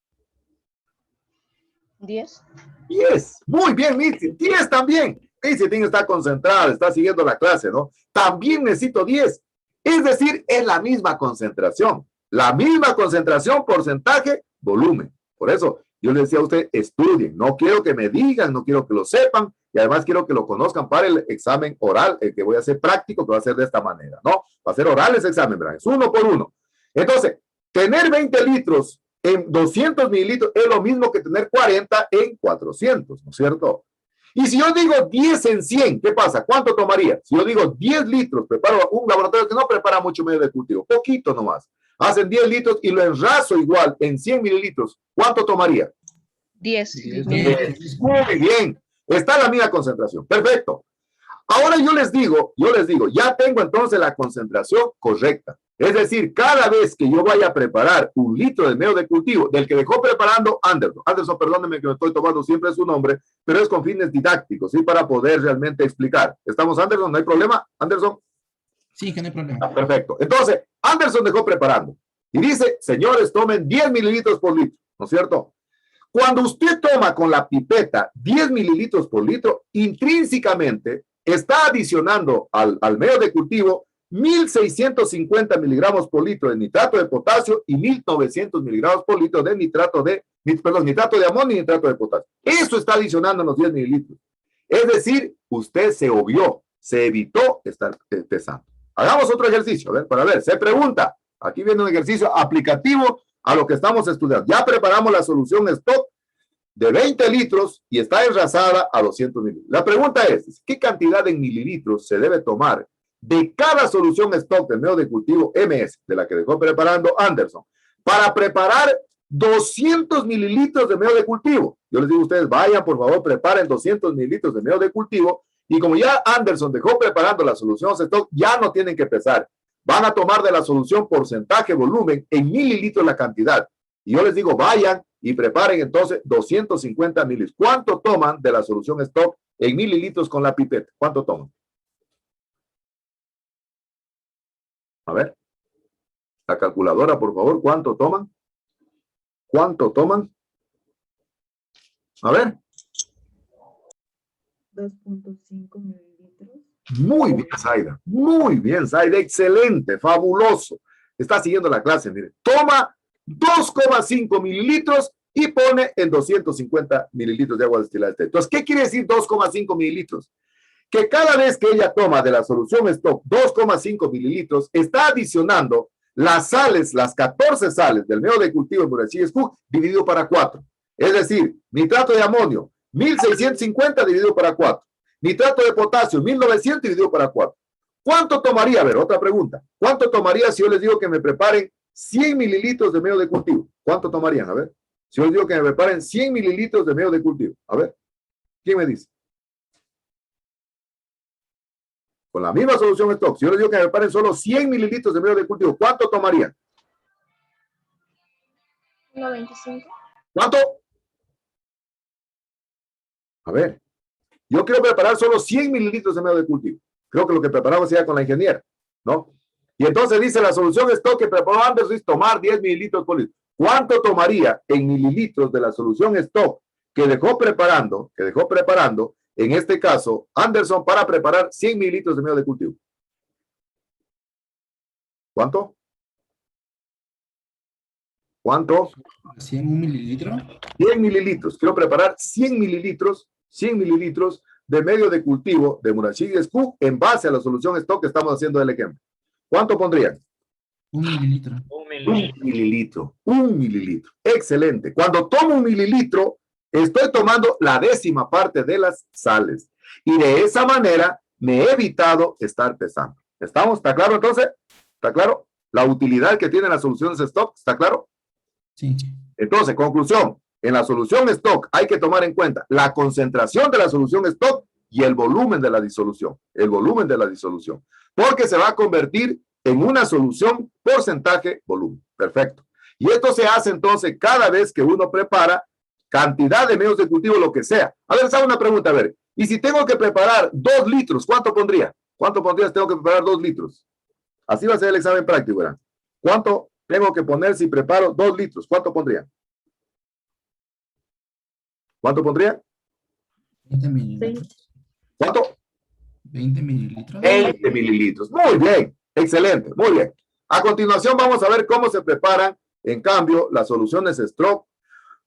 10. 10. Muy bien, Mitzi. 10 también. Mitzi tiene que estar concentrada, está siguiendo la clase, ¿no? También necesito 10. Es decir, es la misma concentración. La misma concentración, porcentaje, volumen. Por eso, yo les decía a usted, estudien. No quiero que me digan, no quiero que lo sepan. Y además quiero que lo conozcan para el examen oral, el que voy a hacer práctico, que va a ser de esta manera, ¿no? Va a ser oral ese examen, ¿verdad? Es 1 por 1. Entonces, tener 20 litros en 200 mililitros es lo mismo que tener 40 en 400, ¿no es cierto? Y si yo digo 10 en 100, ¿qué pasa? ¿Cuánto tomaría? Si yo digo 10 litros, preparo un laboratorio que no prepara mucho medio de cultivo, poquito nomás. Hacen 10 litros y lo enraso igual en 100 mililitros. ¿Cuánto tomaría? 10. 10. Muy bien. Está la misma concentración. Perfecto. Ahora yo les digo, ya tengo entonces la concentración correcta. Es decir, cada vez que yo vaya a preparar un litro de medio de cultivo, del que dejó preparando Anderson. Anderson, perdónenme que me estoy tomando siempre su nombre, pero es con fines didácticos, ¿sí? Para poder realmente explicar. ¿Estamos, Anderson? ¿No hay problema, Anderson? Sí, que no hay problema. Perfecto. Entonces, Anderson dejó preparando. Y dice, señores, tomen 10 mililitros por litro, ¿no es cierto? Cuando usted toma con la pipeta 10 mililitros por litro, intrínsecamente está adicionando al medio de cultivo 1.650 miligramos por litro de nitrato de potasio y 1.900 miligramos por litro de nitrato de amonio y nitrato de potasio. Eso está adicionando en los 10 mililitros. Es decir, usted se obvió, se evitó estar pesando. Hagamos otro ejercicio, a ver, para ver. Se pregunta, aquí viene un ejercicio aplicativo a lo que estamos estudiando. Ya preparamos la solución stock de 20 litros y está enrasada a 200 mililitros. La pregunta es, ¿qué cantidad en mililitros se debe tomar de cada solución stock del medio de cultivo MS, de la que dejó preparando Anderson, para preparar 200 mililitros de medio de cultivo? Yo les digo a ustedes, vayan, por favor, preparen 200 mililitros de medio de cultivo y como ya Anderson dejó preparando la solución stock, ya no tienen que pesar. Van a tomar de la solución porcentaje, volumen, en mililitros la cantidad. Y yo les digo, vayan y preparen entonces 250 mililitros. ¿Cuánto toman de la solución stock en mililitros con la pipeta? ¿Cuánto toman? A ver. La calculadora, por favor, ¿cuánto toman? ¿Cuánto toman? A ver. 2.5 mililitros. Muy bien, Zaida, excelente, fabuloso. Está siguiendo la clase, mire. Toma 2,5 mililitros y pone en 250 mililitros de agua destilada. Entonces, ¿qué quiere decir 2,5 mililitros? Que cada vez que ella toma de la solución stock 2,5 mililitros, está adicionando las sales, las 14 sales del medio de cultivo en Murachí Cook dividido para 4. Es decir, nitrato de amonio, 1.650 dividido para 4. Nitrato de potasio, 1.900 dividido para 4. ¿Cuánto tomaría? A ver, otra pregunta. ¿Cuánto tomaría si yo les digo que me preparen 100 mililitros de medio de cultivo? ¿Cuánto tomarían? A ver. Si yo les digo que me preparen 100 mililitros de medio de cultivo. A ver. ¿Quién me dice? Con la misma solución stock. Si yo les digo que me preparen solo 100 mililitros de medio de cultivo, ¿cuánto tomarían? 1.25. ¿Cuánto? A ver. Yo quiero preparar solo 100 mililitros de medio de cultivo. Creo que lo que preparamos sería con la ingeniera, ¿no? Y entonces dice la solución stock que preparó Anderson es tomar 10 mililitros por litro. ¿Cuánto tomaría en mililitros de la solución stock que dejó preparando, en este caso, Anderson, para preparar 100 mililitros de medio de cultivo? ¿Cuánto? ¿Cuánto? 100 mililitros. 100 mililitros. Quiero preparar 100 mililitros 100 mililitros de medio de cultivo de Murashige Scoop en base a la solución stock que estamos haciendo del ejemplo. ¿Cuánto pondrían? 1 mililitro. Un mililitro. Excelente. Cuando tomo 1 mililitro, estoy tomando la 10ª parte de las sales. Y de esa manera me he evitado estar pesando. ¿Estamos? ¿Está claro entonces? ¿Está claro? La utilidad que tienen las soluciones stock, ¿está claro? Sí. Entonces, conclusión. En la solución stock hay que tomar en cuenta la concentración de la solución stock y el volumen de la disolución. El volumen de la disolución. Porque se va a convertir en una solución porcentaje-volumen. Perfecto. Y esto se hace entonces cada vez que uno prepara cantidad de medios de cultivo, lo que sea. A ver, les hago una pregunta, a ver. Y si tengo que preparar 2 litros, ¿cuánto pondría? ¿Cuánto pondría si tengo que preparar 2 litros? Así va a ser el examen práctico, ¿verdad? ¿Cuánto tengo que poner si preparo 2 litros? ¿Cuánto pondría? ¿Cuánto pondría? 20 mililitros. ¿Cuánto? 20 mililitros. 20 mililitros. Muy bien. Excelente. Muy bien. A continuación vamos a ver cómo se preparan, en cambio, las soluciones stock,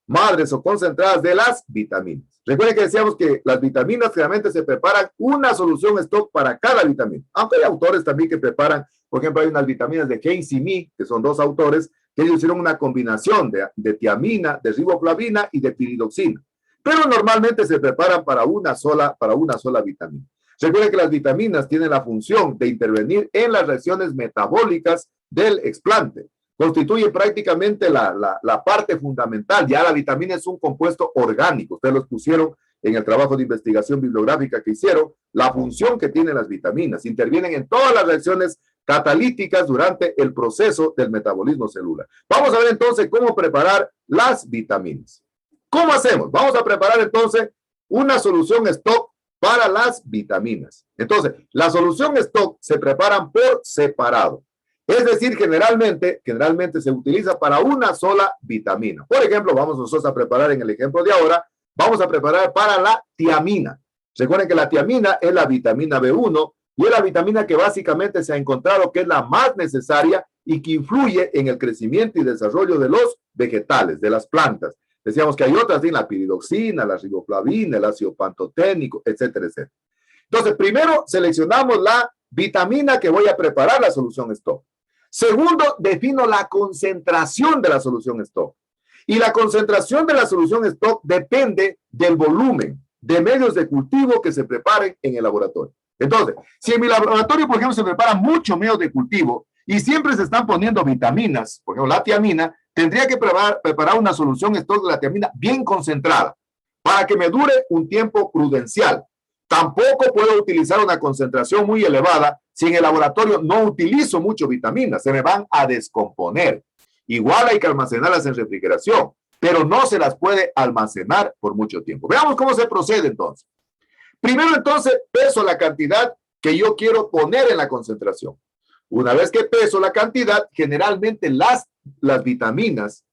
madres o concentradas de las vitaminas. Recuerden que decíamos que las vitaminas realmente se preparan una solución stock para cada vitamina. Aunque hay autores también que preparan, por ejemplo, hay unas vitaminas de Heinz y Mi, que son 2 autores, que ellos hicieron una combinación de tiamina, de riboflavina y de piridoxina. Pero normalmente se preparan para una sola vitamina. Recuerden que las vitaminas tienen la función de intervenir en las reacciones metabólicas del explante. Constituyen prácticamente la parte fundamental. Ya la vitamina es un compuesto orgánico. Ustedes los pusieron en el trabajo de investigación bibliográfica que hicieron. La función que tienen las vitaminas. Intervienen en todas las reacciones catalíticas durante el proceso del metabolismo celular. Vamos a ver entonces cómo preparar las vitaminas. ¿Cómo hacemos? Vamos a preparar entonces una solución stock para las vitaminas. Entonces, la solución stock se preparan por separado. Es decir, generalmente se utiliza para una sola vitamina. Por ejemplo, vamos nosotros a preparar en el ejemplo de ahora, vamos a preparar para la tiamina. Recuerden que la tiamina es la vitamina B1 y es la vitamina que básicamente se ha encontrado que es la más necesaria y que influye en el crecimiento y desarrollo de los vegetales, de las plantas. Decíamos que hay otras, ¿sí? La piridoxina, la riboflavina, el ácido pantoténico, etcétera, etcétera. Entonces, primero seleccionamos la vitamina que voy a preparar la solución stock. Segundo, defino la concentración de la solución stock. Y la concentración de la solución stock depende del volumen de medios de cultivo que se preparen en el laboratorio. Entonces, si en mi laboratorio, por ejemplo, se preparan muchos medios de cultivo y siempre se están poniendo vitaminas, por ejemplo, la tiamina, tendría que preparar una solución stock de la tiamina bien concentrada para que me dure un tiempo prudencial. Tampoco puedo utilizar una concentración muy elevada si en el laboratorio no utilizo mucho vitaminas, se me van a descomponer. Igual hay que almacenarlas en refrigeración, pero no se las puede almacenar por mucho tiempo. Veamos cómo se procede entonces. Primero entonces peso la cantidad que yo quiero poner en la concentración. Una vez que peso la cantidad, generalmente las vitaminas,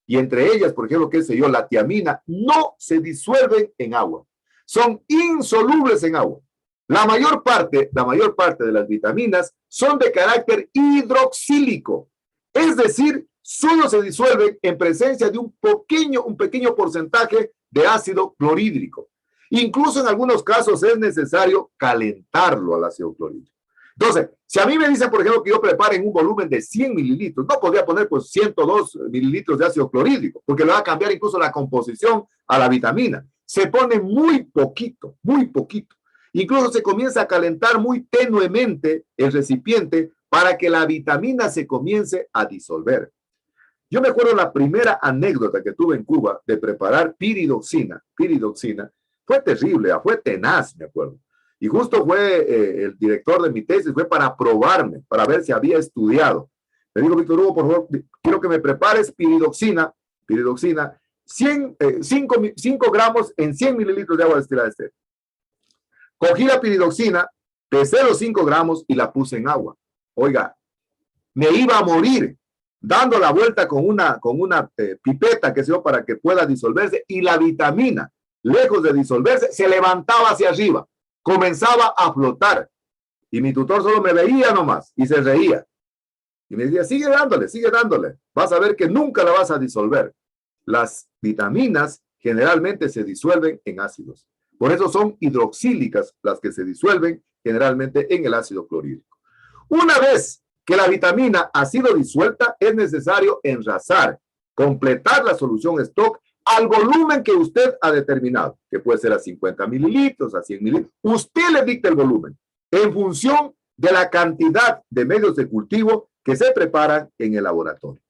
y entre ellas, por ejemplo, qué sé yo, la tiamina, no se disuelven en agua. Son insolubles en agua. La mayor parte de las vitaminas son de carácter hidroxílico. Es decir, solo se disuelven en presencia de un pequeño porcentaje de ácido clorhídrico. Incluso en algunos casos es necesario calentarlo al ácido clorhídrico. Entonces, si a mí me dicen, por ejemplo, que yo prepare en un volumen de 100 mililitros, no podría poner pues 102 mililitros de ácido clorhídrico, porque le va a cambiar incluso la composición a la vitamina. Se pone muy poquito, muy poquito. Incluso se comienza a calentar muy tenuemente el recipiente para que la vitamina se comience a disolver. Yo me acuerdo la primera anécdota que tuve en Cuba de preparar piridoxina. Fue terrible, fue tenaz, me acuerdo. Y justo fue el director de mi tesis, fue para probarme, para ver si había estudiado. Me dijo, Víctor Hugo, por favor, quiero que me prepares piridoxina, 5 gramos en 100 mililitros de agua destilada de estéreo. Cogí la piridoxina, pesé los 5 gramos y la puse en agua. Oiga, me iba a morir dando la vuelta con una pipeta, que sea, para que pueda disolverse, y la vitamina, lejos de disolverse, se levantaba hacia arriba, comenzaba a flotar, y mi tutor solo me veía nomás, y se reía, y me decía, sigue dándole, vas a ver que nunca la vas a disolver. Las vitaminas generalmente se disuelven en ácidos. Por eso son hidroxílicas las que se disuelven generalmente en el ácido clorhídrico. Una vez que la vitamina ha sido disuelta, es necesario enrasar, completar la solución stock al volumen que usted ha determinado, que puede ser a 50 mililitros, a 100 mililitros. Usted le dicta el volumen en función de la cantidad de medios de cultivo que se preparan en el laboratorio.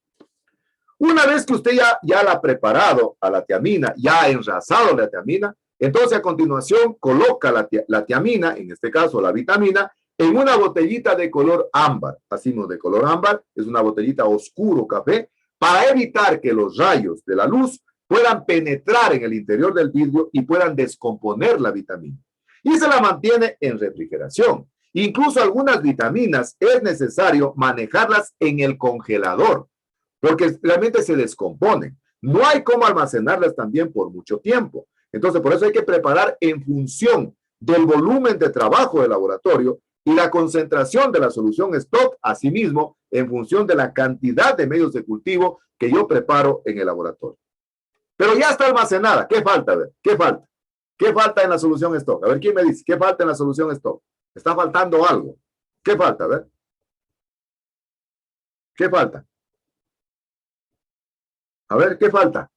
Una vez que usted ya la ha preparado a la tiamina, ya ha enrasado la tiamina, entonces a continuación coloca la tiamina, en este caso la vitamina, en una botellita de color ámbar. Así de color ámbar, es una botellita oscuro café, para evitar que los rayos de la luz puedan penetrar en el interior del vidrio y puedan descomponer la vitamina. Y se la mantiene en refrigeración. Incluso algunas vitaminas es necesario manejarlas en el congelador, porque realmente se descomponen. No hay cómo almacenarlas también por mucho tiempo. Entonces, por eso hay que preparar en función del volumen de trabajo del laboratorio y la concentración de la solución stock, asimismo, en función de la cantidad de medios de cultivo que yo preparo en el laboratorio. Pero ya está almacenada. ¿Qué falta? A ver, ¿qué falta? ¿Qué falta en la solución stock? A ver, ¿quién me dice? ¿Qué falta en la solución stock? Está faltando algo. ¿Qué falta? A ver. ¿Qué falta? A ver, ¿qué falta?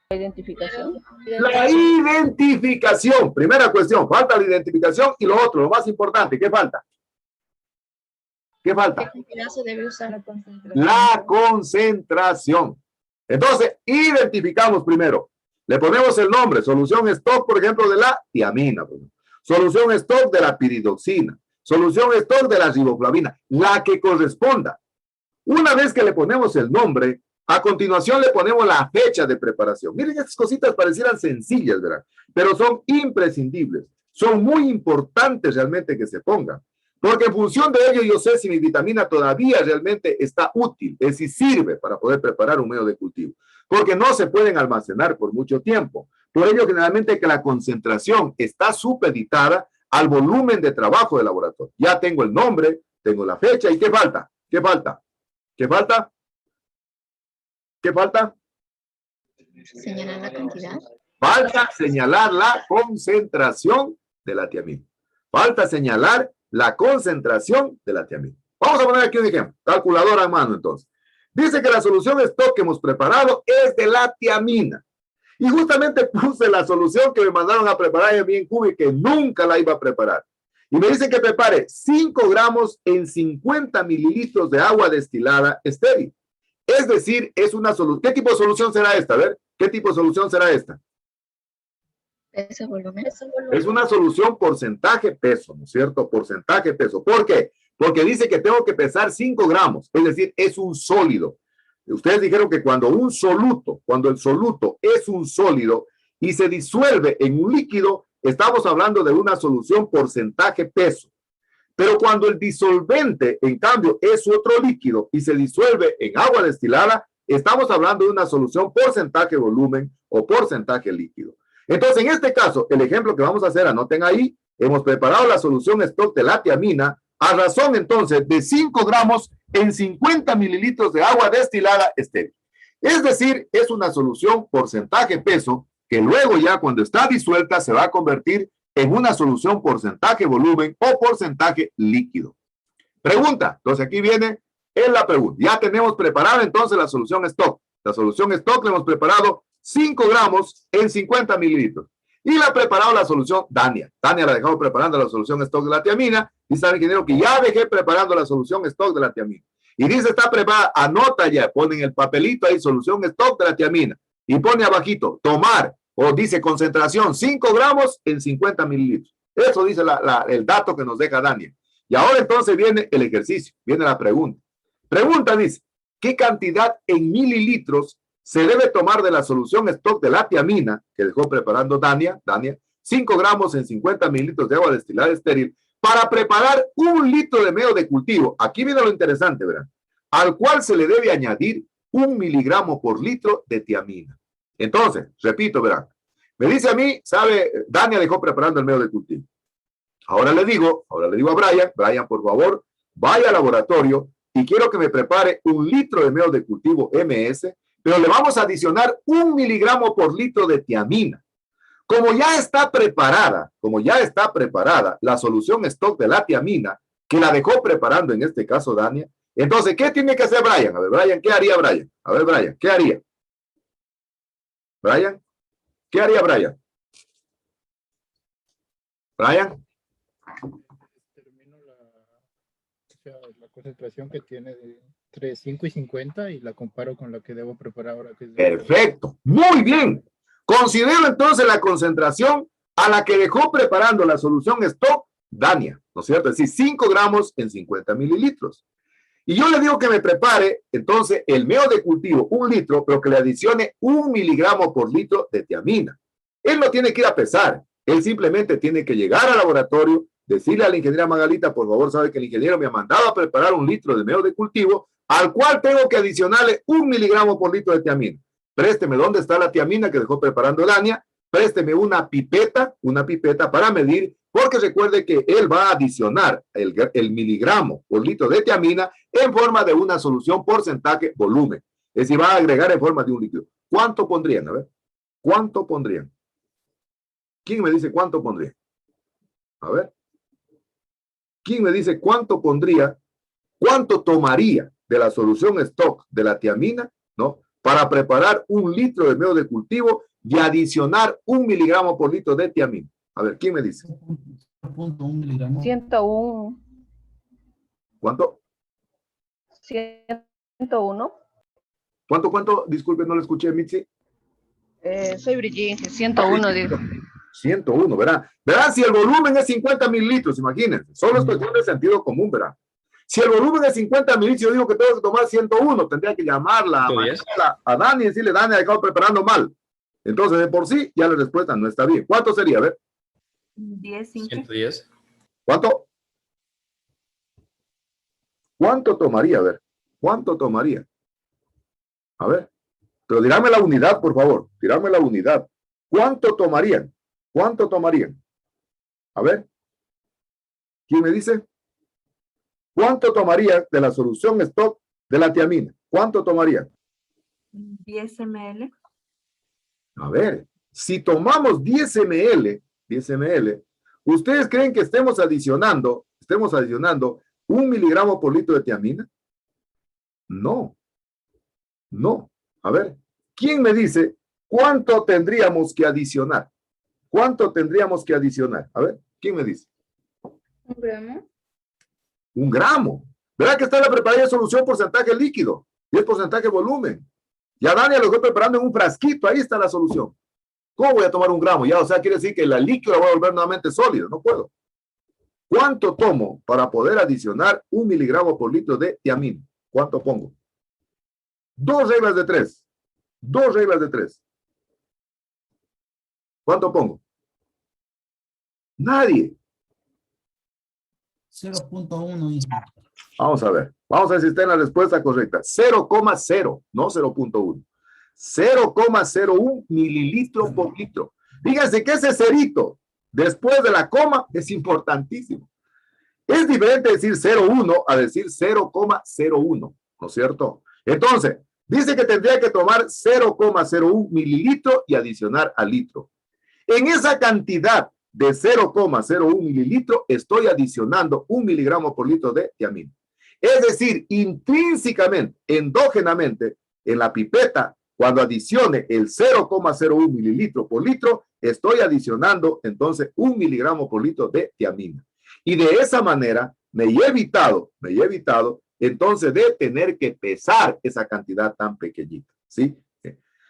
La identificación. La identificación. Primera cuestión, falta la identificación y lo otro, lo más importante, ¿qué falta? ¿Qué falta? ¿Qué cantidad se debe usar? La concentración. La concentración. Entonces, identificamos primero. Le ponemos el nombre, solución stock, por ejemplo, de la tiamina. Solución stock de la piridoxina. Solución stock de la riboflavina. La que corresponda. Una vez que le ponemos el nombre, a continuación le ponemos la fecha de preparación. Miren, estas cositas parecieran sencillas, ¿verdad? Pero son imprescindibles. Son muy importantes realmente que se pongan. Porque en función de ello yo sé si mi vitamina todavía realmente está útil, es decir, sirve para poder preparar un medio de cultivo. Porque no se pueden almacenar por mucho tiempo. Por ello, generalmente que la concentración está supeditada al volumen de trabajo del laboratorio. Ya tengo el nombre, tengo la fecha, ¿y qué falta? ¿Qué falta? ¿Qué falta? ¿Qué falta? Señalar la cantidad. Falta señalar la concentración de la tiamina. Falta señalar la concentración de la tiamina. Vamos a poner aquí un ejemplo. Calculadora en mano, entonces. Dice que la solución stock que hemos preparado es de la tiamina. Y justamente puse la solución que me mandaron a preparar a mí en Cuba y que nunca la iba a preparar. Y me dicen que prepare 5 gramos en 50 mililitros de agua destilada estéril. Es decir, es una solución. ¿Qué tipo de solución será esta? A ver, ¿qué tipo de solución será esta? Ese volumen. Es una solución porcentaje peso, ¿no es cierto? Porcentaje peso. ¿Por qué? Porque dice que tengo que pesar 5 gramos, es decir, es un sólido. Ustedes dijeron que cuando el soluto es un sólido y se disuelve en un líquido, estamos hablando de una solución porcentaje peso. Pero cuando el disolvente, en cambio, es otro líquido y se disuelve en agua destilada, estamos hablando de una solución porcentaje volumen o porcentaje líquido. Entonces, en este caso, el ejemplo que vamos a hacer, anoten ahí, hemos preparado la solución stock de la tiamina a razón, entonces, de 5 gramos en 50 mililitros de agua destilada estéril. Es decir, es una solución porcentaje peso que luego ya cuando está disuelta se va a convertir en una solución porcentaje volumen o porcentaje líquido. Pregunta. Entonces, aquí viene la pregunta. Ya tenemos preparada entonces la solución stock. La solución stock la hemos preparado 5 gramos en 50 mililitros. Y la ha preparado la solución Dania. Dania la dejamos preparando la solución stock de la tiamina. Y saben, ingeniero, que ya dejé preparando la solución stock de la tiamina. Y dice, está preparada, anota ya, ponen el papelito ahí, solución stock de la tiamina. Y pone abajito, tomar, o dice concentración, 5 gramos en 50 mililitros. Eso dice el dato que nos deja Dania. Y ahora entonces viene el ejercicio, viene la pregunta. Pregunta dice, ¿qué cantidad en mililitros se debe tomar de la solución stock de la tiamina que dejó preparando Dania, 5 gramos en 50 mililitros de agua destilada estéril, para preparar 1 litro de medio de cultivo? Aquí viene lo interesante, ¿verdad? Al cual se le debe añadir 1 miligramo por litro de tiamina. Entonces, repito, verán, me dice a mí, sabe, Dania dejó preparando el medio de cultivo. Ahora le digo a Brian, por favor, vaya al laboratorio y quiero que me prepare 1 litro de medio de cultivo MS, pero le vamos a adicionar 1 miligramo por litro de tiamina. Como ya está preparada la solución stock de la tiamina, que la dejó preparando en este caso Dania, entonces, ¿qué tiene que hacer Brian? A ver, Brian, ¿qué haría Brian? A ver, Brian, ¿qué haría? Brian, ¿qué haría Brian? Brian. Termino la concentración que tiene entre 5 y 50 y la comparo con la que debo preparar ahora. Que es Perfecto, muy bien. Considero entonces la concentración a la que dejó preparando la solución stock Dania, ¿no es cierto? Es decir, 5 gramos en 50 mililitros. Y yo le digo que me prepare entonces el meo de cultivo, 1 litro, pero que le adicione 1 miligramo por litro de tiamina. Él no tiene que ir a pesar, él simplemente tiene que llegar al laboratorio, decirle a la ingeniera Magalita, por favor, sabe que el ingeniero me ha mandado a preparar 1 litro de meo de cultivo, al cual tengo que adicionarle 1 miligramo por litro de tiamina. Présteme dónde está la tiamina que dejó preparando Dania, présteme una pipeta para medir, porque recuerde que él va a adicionar el miligramo por litro de tiamina en forma de una solución porcentaje volumen. Es decir, va a agregar en forma de un líquido. ¿Cuánto pondrían? A ver, ¿cuánto pondrían? ¿Quién me dice cuánto pondría? A ver. ¿Quién me dice cuánto pondría? ¿Cuánto tomaría de la solución stock de la tiamina, ¿no? Para preparar 1 litro de meo de cultivo y adicionar 1 miligramo por litro de tiamina. A ver, ¿quién me dice? 0.1 miligramos. 101. ¿Cuánto? 101. ¿Cuánto? Disculpe, no lo escuché, Mitzi. Soy Brigitte, 101, digo. 101, ¿verdad? Verán, si el volumen es 50 mililitros, imagínense. Solo es cuestión de sentido común, ¿verdad? Si el volumen es 50 mililitros, yo digo que tengo que tomar 101. Tendría que llamarla a Dani y decirle, Dani, ha dejado preparando mal. Entonces, de por sí, ya la respuesta no está bien. ¿Cuánto sería? A ver. 10, 5. 110. ¿Cuánto? ¿Cuánto tomaría? A ver. ¿Cuánto tomaría? A ver. Pero dígame la unidad, por favor. Dígame la unidad. ¿Cuánto tomarían? ¿Cuánto tomarían? A ver. ¿Quién me dice? ¿Cuánto tomaría de la solución stock de la tiamina? ¿Cuánto tomaría? 10 ml. A ver, si tomamos 10 ml, ¿ustedes creen que estemos adicionando 1 miligramo por litro de tiamina? No. No. A ver, ¿quién me dice cuánto tendríamos que adicionar? ¿Cuánto tendríamos que adicionar? A ver, ¿quién me dice? 1 gramo. 1 gramo. ¿Verdad que está la preparada de solución porcentaje líquido? Y es porcentaje volumen. Ya Daniel lo estoy preparando en un frasquito, ahí está la solución. ¿Cómo voy a tomar 1 gramo? Ya, o sea, quiere decir que la líquido la voy a volver nuevamente sólida, no puedo. ¿Cuánto tomo para poder adicionar 1 miligramo por litro de tiamina? ¿Cuánto pongo? 2 reglas de 3. 2 reglas de 3. ¿Cuánto pongo? Nadie. 0.1. Vamos a ver si está en la respuesta correcta. 0,0, no 0.1. 0,01 mililitros por litro. Fíjense que ese cerito, después de la coma, es importantísimo. Es diferente decir 0,1 a decir 0,01, ¿no es cierto? Entonces, dice que tendría que tomar 0,01 mililitros y adicionar al litro. En esa cantidad de 0,01 mililitros, estoy adicionando 1 miligramo por litro de tiamina. Es decir, intrínsecamente, endógenamente, en la pipeta, cuando adicione el 0,01 mililitro por litro, estoy adicionando entonces 1 miligramo por litro de tiamina. Y de esa manera me he evitado entonces de tener que pesar esa cantidad tan pequeñita, ¿sí?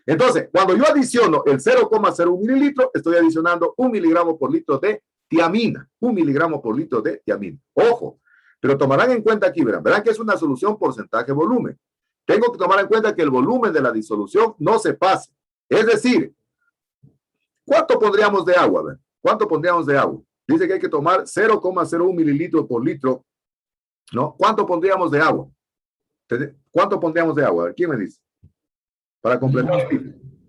Entonces, cuando yo adiciono el 0,01 mililitro, estoy adicionando 1 miligramo por litro de tiamina. 1 miligramo por litro de tiamina. Ojo, pero tomarán en cuenta aquí, verán que es una solución porcentaje volumen. Tengo que tomar en cuenta que el volumen de la disolución no se pase. Es decir, ¿cuánto pondríamos de agua? A ver, ¿cuánto pondríamos de agua? Dice que hay que tomar 0,01 mililitros por litro, ¿no? ¿Cuánto pondríamos de agua? ¿Cuánto pondríamos de agua? A ver, ¿quién me dice? Para completar.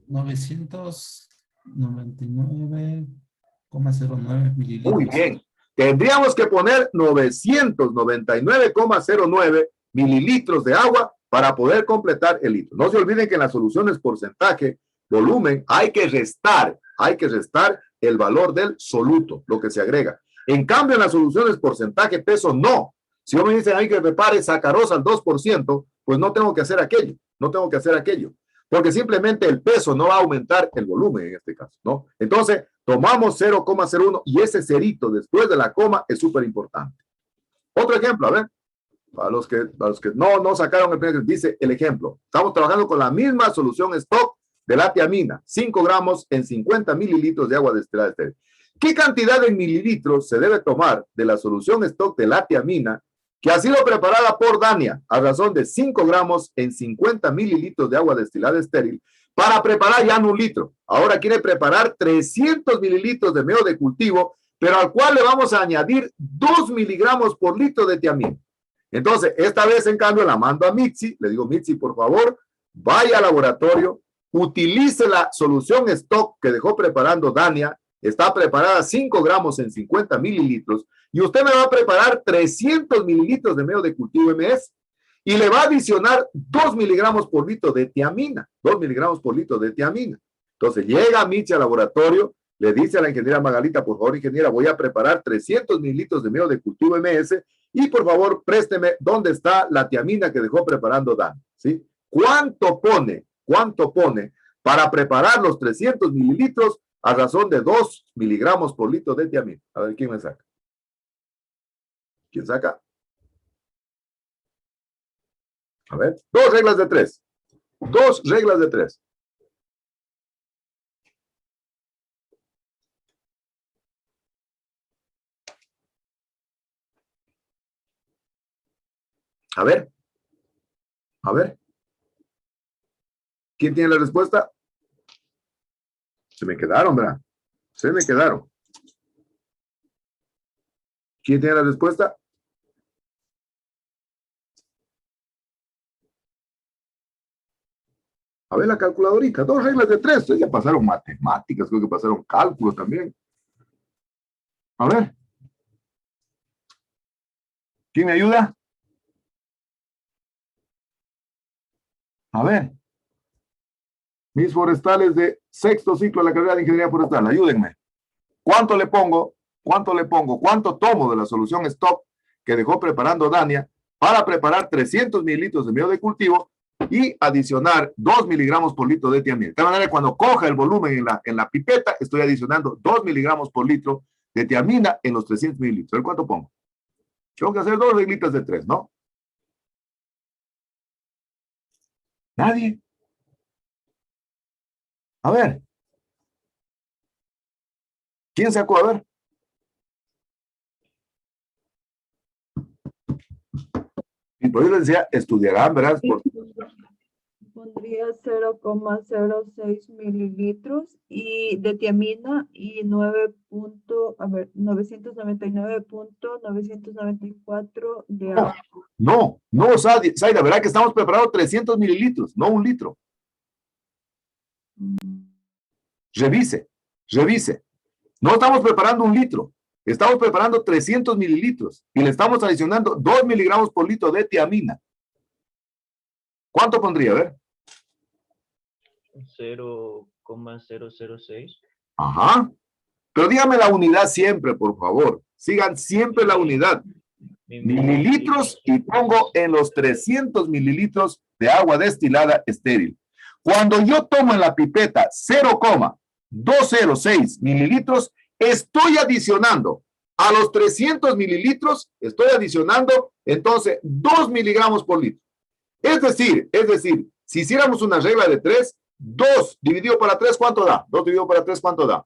999,09 mililitros. Muy bien. Tendríamos que poner 999,09 mililitros de agua para poder completar el litro. No se olviden que en las soluciones porcentaje, volumen, hay que restar hay que restar el valor del soluto, lo que se agrega. En cambio, en las soluciones porcentaje peso, no. Si yo me dicen hay que prepare sacarosa al 2%, pues no tengo que hacer aquello, no tengo que hacer aquello, porque simplemente el peso no va a aumentar el volumen en este caso, ¿no? Entonces, tomamos 0,01 y ese cerito después de la coma es súper importante. Otro ejemplo, a ver, para los que no sacaron el primer, dice el ejemplo, estamos trabajando con la misma solución stock de la tiamina, 5 gramos en 50 mililitros de agua destilada estéril. ¿Qué cantidad en mililitros se debe tomar de la solución stock de la tiamina que ha sido preparada por Dania a razón de 5 gramos en 50 mililitros de agua destilada estéril para preparar ya no 1 litro? Ahora quiere preparar 300 mililitros de medio de cultivo, pero al cual le vamos a añadir 2 miligramos por litro de tiamina. Entonces, esta vez, en cambio, la mando a Mitzi. Le digo, Mitzi, por favor, vaya al laboratorio, utilice la solución stock que dejó preparando Dania. Está preparada 5 gramos en 50 mililitros y usted me va a preparar 300 mililitros de medio de cultivo MS y le va a adicionar 2 miligramos por litro de tiamina, 2 miligramos por litro de tiamina. Entonces llega Mitzi al laboratorio, le dice a la ingeniera Magalita, por favor, ingeniera, voy a preparar 300 mililitros de medio de cultivo MS y por favor présteme dónde está la tiamina que dejó preparando Dan, ¿sí? ¿Cuánto pone para preparar los 300 mililitros a razón de 2 miligramos por litro de tiamina? A ver, ¿quién me saca? ¿Quién saca? A ver, 2 reglas de 3. 2 reglas de 3. A ver. A ver. ¿Quién tiene la respuesta? Se me quedaron, ¿verdad? Se me quedaron. ¿Quién tiene la respuesta? A ver la calculadorita. 2 reglas de 3. Ustedes ya pasaron matemáticas, creo que pasaron cálculos también. A ver. ¿Quién me ayuda? A ver. Mis forestales de 6º ciclo de la carrera de Ingeniería Forestal, ayúdenme. ¿Cuánto le pongo? ¿Cuánto le pongo? ¿Cuánto tomo de la solución stock que dejó preparando Dania para preparar 300 mililitros de medio de cultivo y adicionar 2 miligramos por litro de tiamina? De tal manera que cuando coja el volumen en la pipeta, estoy adicionando 2 miligramos por litro de tiamina en los 300 mililitros. ¿El cuánto pongo? Tengo que hacer 2 reglitas de 3, ¿no? ¿Nadie? A ver. ¿Quién sacó? A ver. Y por eso les decía, estudiarán, verás. Pondría 0,06 mililitros y de tiamina y 999.994 de agua. No, Zaida, verá que estamos preparando 300 mililitros, no 1 litro. Revise. No estamos preparando 1 litro, estamos preparando 300 mililitros y le estamos adicionando 2 miligramos por litro de tiamina. ¿Cuánto pondría? A ver. 0,006. Ajá. Pero dígame la unidad siempre, por favor. Sigan siempre la unidad. Mililitros y pongo en los 300 mililitros de agua destilada estéril. Cuando yo tomo en la pipeta 0,206 mililitros, estoy adicionando a los 300 mililitros, estoy adicionando entonces 2 miligramos por litro. Es decir, si hiciéramos una regla de 3, 2 dividido para 3, ¿cuánto da? 2 dividido para 3, ¿cuánto da?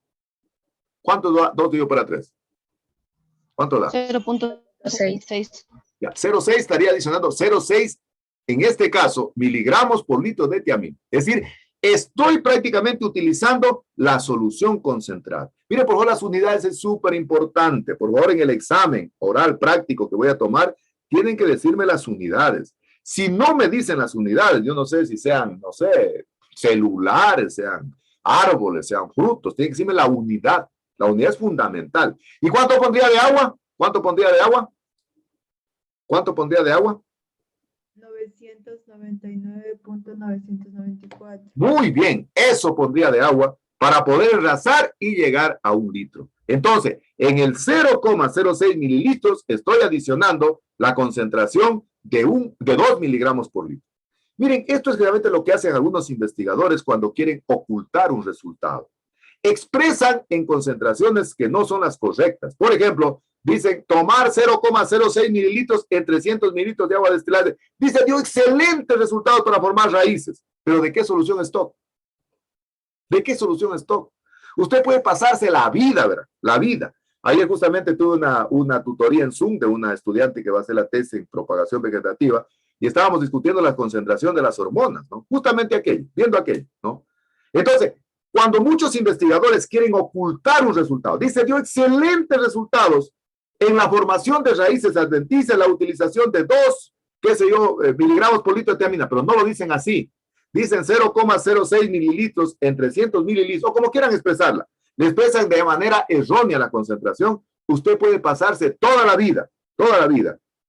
¿Cuánto da 2 dividido para 3? ¿Cuánto da? 0.66. Ya, 0,6 estaría adicionando 0,6, en este caso, miligramos por litro de tiamina. Es decir, estoy prácticamente utilizando la solución concentrada. Mire, por favor, las unidades es súper importante. Por favor, en el examen oral práctico que voy a tomar, tienen que decirme las unidades. Si no me dicen las unidades, yo no sé si sean, no sé, celulares, sean árboles, sean frutos, tienen que decirme la unidad. La unidad es fundamental. ¿Y cuánto pondría de agua? ¿Cuánto pondría de agua? ¿Cuánto pondría de agua? 999.994. Muy bien, eso pondría de agua para poder engrasar y llegar a 1 litro. Entonces, en el 0,06 mililitros estoy adicionando la concentración de 2 miligramos por litro. Miren, esto es realmente lo que hacen algunos investigadores cuando quieren ocultar un resultado. Expresan en concentraciones que no son las correctas. Por ejemplo, dicen tomar 0,06 mililitros en 300 mililitros de agua destilada. Dice, dio excelentes resultados para formar raíces. ¿Pero de qué solución stock? ¿De qué solución stock? Usted puede pasarse la vida, ¿verdad? La vida. Ayer justamente tuve una tutoría en Zoom de una estudiante que va a hacer la tesis en propagación vegetativa y estábamos discutiendo la concentración de las hormonas, ¿no? Justamente aquello, viendo aquello, ¿no? Entonces, cuando muchos investigadores quieren ocultar un resultado, dice, dio excelentes resultados en la formación de raíces adventicias, la utilización de 2, qué sé yo, miligramos por litro de tiamina, pero no lo dicen así. Dicen 0,06 mililitros en 300 mililitros, o como quieran expresarla. Le expresan de manera errónea la concentración. Usted puede pasarse toda la vida,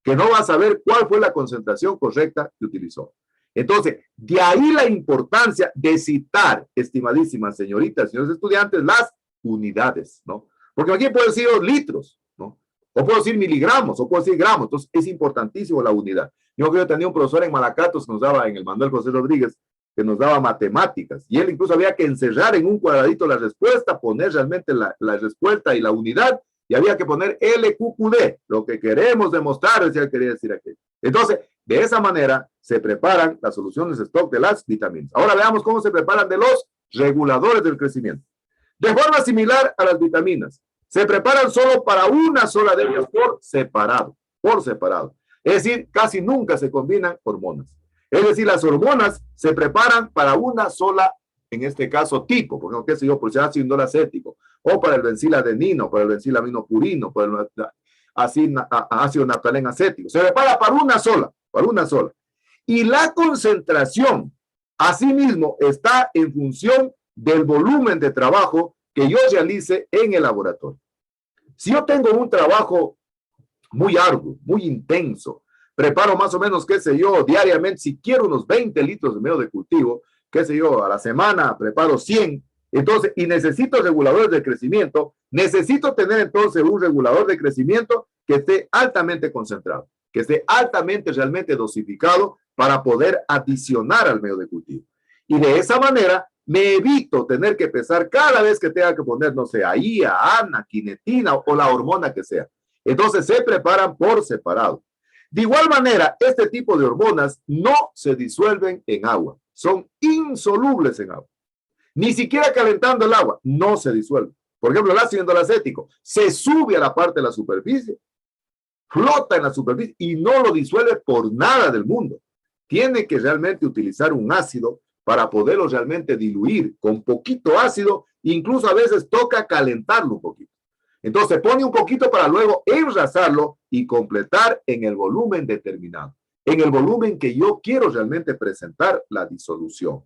que no va a saber cuál fue la concentración correcta que utilizó. Entonces, de ahí la importancia de citar, estimadísimas señoritas, señores estudiantes, las unidades, ¿no? Porque aquí puedo decir litros, ¿no? O puedo decir miligramos, o puedo decir gramos. Entonces, es importantísimo la unidad. Yo tenía un profesor en Malacatos que nos daba, en el Manuel José Rodríguez, que nos daba matemáticas, y él incluso había que encerrar en un cuadradito la respuesta, poner realmente la respuesta y la unidad, y había que poner LQQD, lo que queremos demostrar, es ya quería decir aquello. Entonces, de esa manera se preparan las soluciones de stock de las vitaminas. Ahora veamos cómo se preparan de los reguladores del crecimiento. De forma similar a las vitaminas, se preparan solo para una sola de ellas por separado. Es decir, casi nunca se combinan hormonas. Es decir, las hormonas se preparan para una sola, en este caso, tipo, porque no, qué sé yo, por si ácido indol acético, o para el benciladenino, para el bencilaminopurino, para el ácido naftaleno acético. Se prepara para una sola. Y la concentración, asimismo, está en función del volumen de trabajo que yo realice en el laboratorio. Si yo tengo un trabajo muy arduo, muy intenso, preparo más o menos, qué sé yo, diariamente, si quiero unos 20 litros de medio de cultivo, qué sé yo, a la semana preparo 100, entonces, y necesito reguladores de crecimiento, necesito tener entonces un regulador de crecimiento que esté altamente concentrado, que esté altamente realmente dosificado para poder adicionar al medio de cultivo. Y de esa manera me evito tener que pesar cada vez que tenga que poner, no sé, IA, ANA, quinetina o la hormona que sea. Entonces se preparan por separado. De igual manera, este tipo de hormonas no se disuelven en agua, son insolubles en agua. Ni siquiera calentando el agua, no se disuelve. Por ejemplo, el ácido indolacético se sube a la parte de la superficie, flota en la superficie y no lo disuelve por nada del mundo. Tiene que realmente utilizar un ácido para poderlo realmente diluir con poquito ácido, incluso a veces toca calentarlo un poquito. Entonces pone un poquito para luego enrasarlo y completar en el volumen determinado, en el volumen que yo quiero realmente presentar la disolución.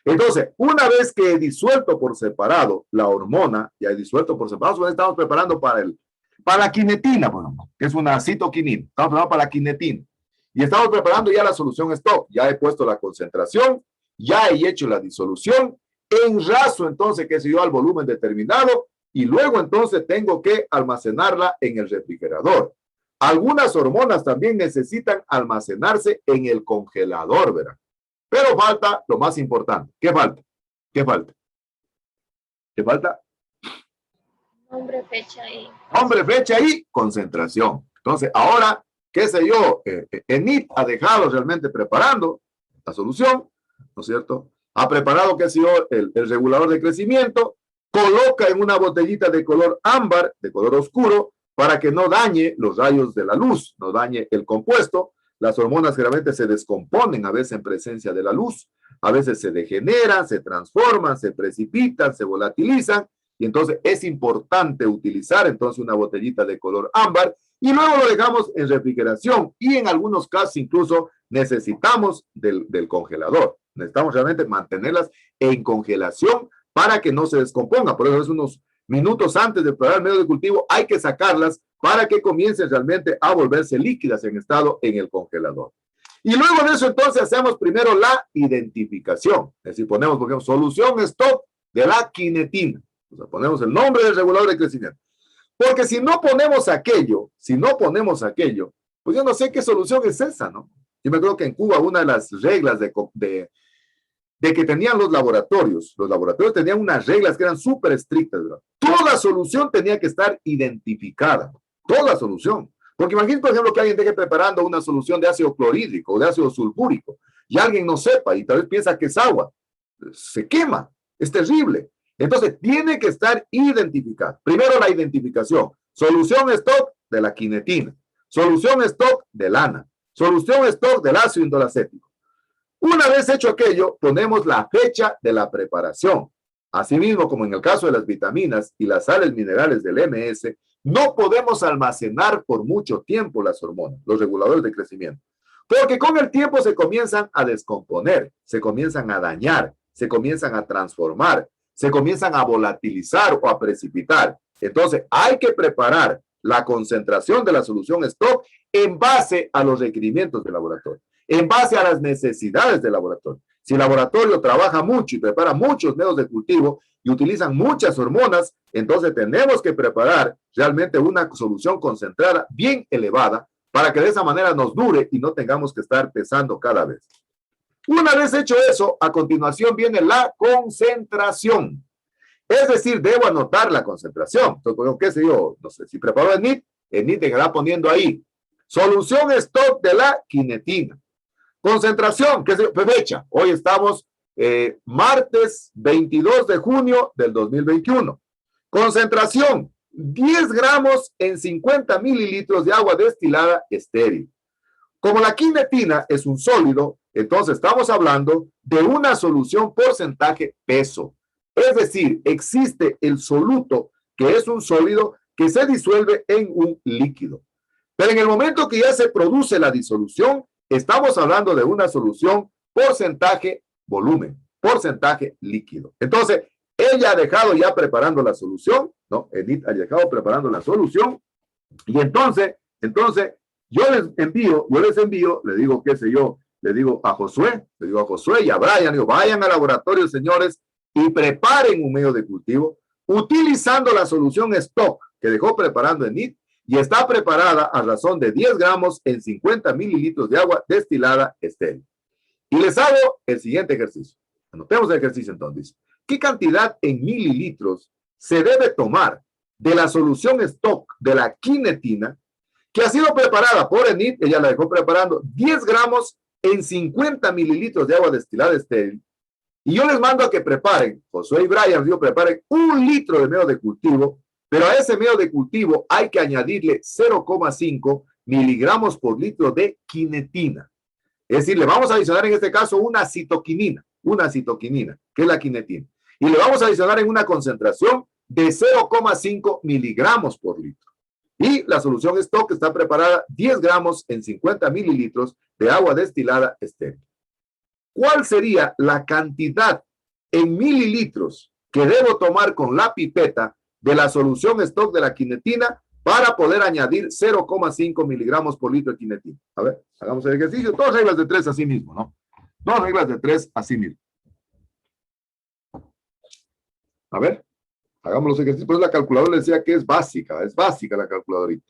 Entonces, una vez que he disuelto por separado la hormona, ya he disuelto por separado, estamos preparando para la quinetina, por ejemplo, que es una citoquinina. Estamos preparando para la quinetina. Y estamos preparando ya la solución stock. Ya he puesto la concentración, ya he hecho la disolución, enraso entonces, qué sé yo, al volumen determinado, y luego entonces tengo que almacenarla en el refrigerador. Algunas hormonas también necesitan almacenarse en el congelador, ¿verdad? Pero falta lo más importante. ¿Qué falta? ¿Qué falta? ¿Qué falta? Nombre, fecha y... Nombre, fecha y concentración. Entonces, ahora, qué sé yo, ENIT ha dejado realmente preparando la solución, ¿no es cierto? Ha preparado, qué sé yo, el regulador de crecimiento, coloca en una botellita de color ámbar, de color oscuro, para que no dañe los rayos de la luz, no dañe el compuesto. Las hormonas generalmente se descomponen a veces en presencia de la luz, a veces se degeneran, se transforman, se precipitan, se volatilizan, y entonces es importante utilizar entonces una botellita de color ámbar, y luego lo dejamos en refrigeración, y en algunos casos incluso necesitamos del congelador. Necesitamos realmente mantenerlas en congelación para que no se descomponga. Por eso es unos minutos antes de preparar el medio de cultivo, hay que sacarlas para que comiencen realmente a volverse líquidas en estado en el congelador. Y luego de eso, entonces, hacemos primero la identificación. Es decir, ponemos, por ejemplo, solución stock de la quinetina. O sea, ponemos el nombre del regulador de crecimiento. Porque si no ponemos aquello, pues yo no sé qué solución es esa, ¿no? Yo me acuerdo que en Cuba una de las reglas de que tenían los laboratorios tenían unas reglas que eran súper estrictas, ¿verdad? Toda solución tenía que estar identificada, toda solución. Porque imagínate, por ejemplo, que alguien deje preparando una solución de ácido clorhídrico o de ácido sulfúrico y alguien no sepa y tal vez piensa que es agua, se quema, es terrible. Entonces, tiene que estar identificado. Primero la identificación. Solución stock de la quinetina. Solución stock de lana. Solución stock del ácido indolacético. Una vez hecho aquello, ponemos la fecha de la preparación. Asimismo, como en el caso de las vitaminas y las sales minerales del MS, no podemos almacenar por mucho tiempo las hormonas, los reguladores de crecimiento. Porque con el tiempo se comienzan a descomponer, se comienzan a dañar, se comienzan a transformar, se comienzan a volatilizar o a precipitar. Entonces, hay que preparar la concentración de la solución stock en base a los requerimientos del laboratorio, en base a las necesidades del laboratorio. Si el laboratorio trabaja mucho y prepara muchos métodos de cultivo y utilizan muchas hormonas, entonces tenemos que preparar realmente una solución concentrada bien elevada para que de esa manera nos dure y no tengamos que estar pesando cada vez. Una vez hecho eso, a continuación viene la concentración. Es decir, debo anotar la concentración. Entonces, ¿qué sé yo? No sé, si preparo el NIT dejará poniendo ahí. Solución stock de la quinetina. Concentración, ¿qué sé yo? Fecha. Hoy estamos martes 22 de junio del 2021. Concentración, 10 gramos en 50 mililitros de agua destilada estéril. Como la quinetina es un sólido, entonces estamos hablando de una solución porcentaje peso. Es decir, existe el soluto, que es un sólido que se disuelve en un líquido. Pero en el momento que ya se produce la disolución, estamos hablando de una solución porcentaje volumen, porcentaje líquido. Entonces, ella ha dejado ya preparando la solución, ¿no? Edith ha dejado preparando la solución, y entonces, yo les envío, le digo, qué sé yo, le digo a Josué y a Brian, digo, vayan al laboratorio, señores, y preparen un medio de cultivo utilizando la solución stock que dejó preparando Enid y está preparada a razón de 10 gramos en 50 mililitros de agua destilada estéril. Y les hago el siguiente ejercicio. Anotemos el ejercicio entonces. ¿Qué cantidad en mililitros se debe tomar de la solución stock de la quinetina que ha sido preparada por Enid? Ella la dejó preparando 10 gramos en 50 mililitros de agua destilada estéril. Y yo les mando a que preparen, Josué y Brian, preparen 1 litro de medio de cultivo, pero a ese medio de cultivo hay que añadirle 0,5 miligramos por litro de quinetina. Es decir, le vamos a adicionar en este caso una citoquinina, que es la quinetina. Y le vamos a adicionar en una concentración de 0,5 miligramos por litro. Y la solución stock está preparada 10 gramos en 50 mililitros de agua destilada estéril. ¿Cuál sería la cantidad en mililitros que debo tomar con la pipeta de la solución stock de la quinetina para poder añadir 0,5 miligramos por litro de quinetina? A ver, hagamos el ejercicio. 2 reglas de 3 así mismo, ¿no? 2 reglas de 3 así mismo. A ver, hagamos los ejercicios. Pues la calculadora le decía que es básica la calculadorita.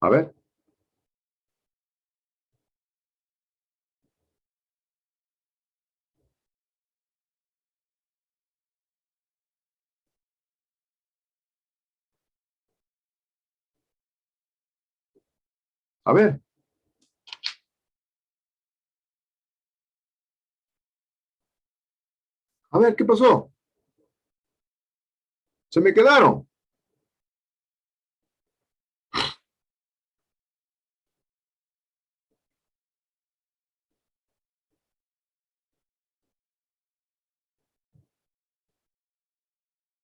A ver. A ver. A ver, ¿qué pasó? Se me quedaron.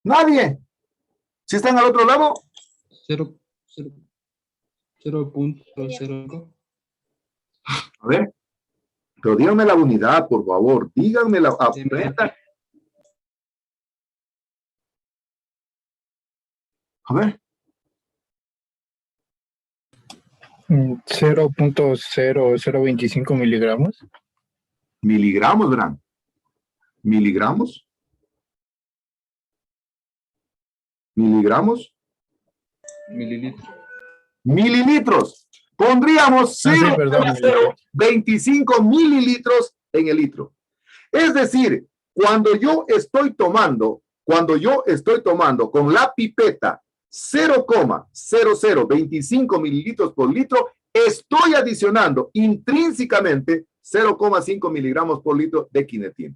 Nadie. ¿Si están al otro lado? 0.05. A ver. Pero díganme la unidad, por favor. Díganme la... Aprenda. A ver. 0.0025 miligramos. Miligramos, verán. Miligramos. Miligramos. Mililitros. Mililitros. Pondríamos Sí, perdón, 0.025 mililitros en el litro. Es decir, cuando yo estoy tomando con la pipeta 0.0025 mililitros por litro, estoy adicionando intrínsecamente 0.5 miligramos por litro de quinetina.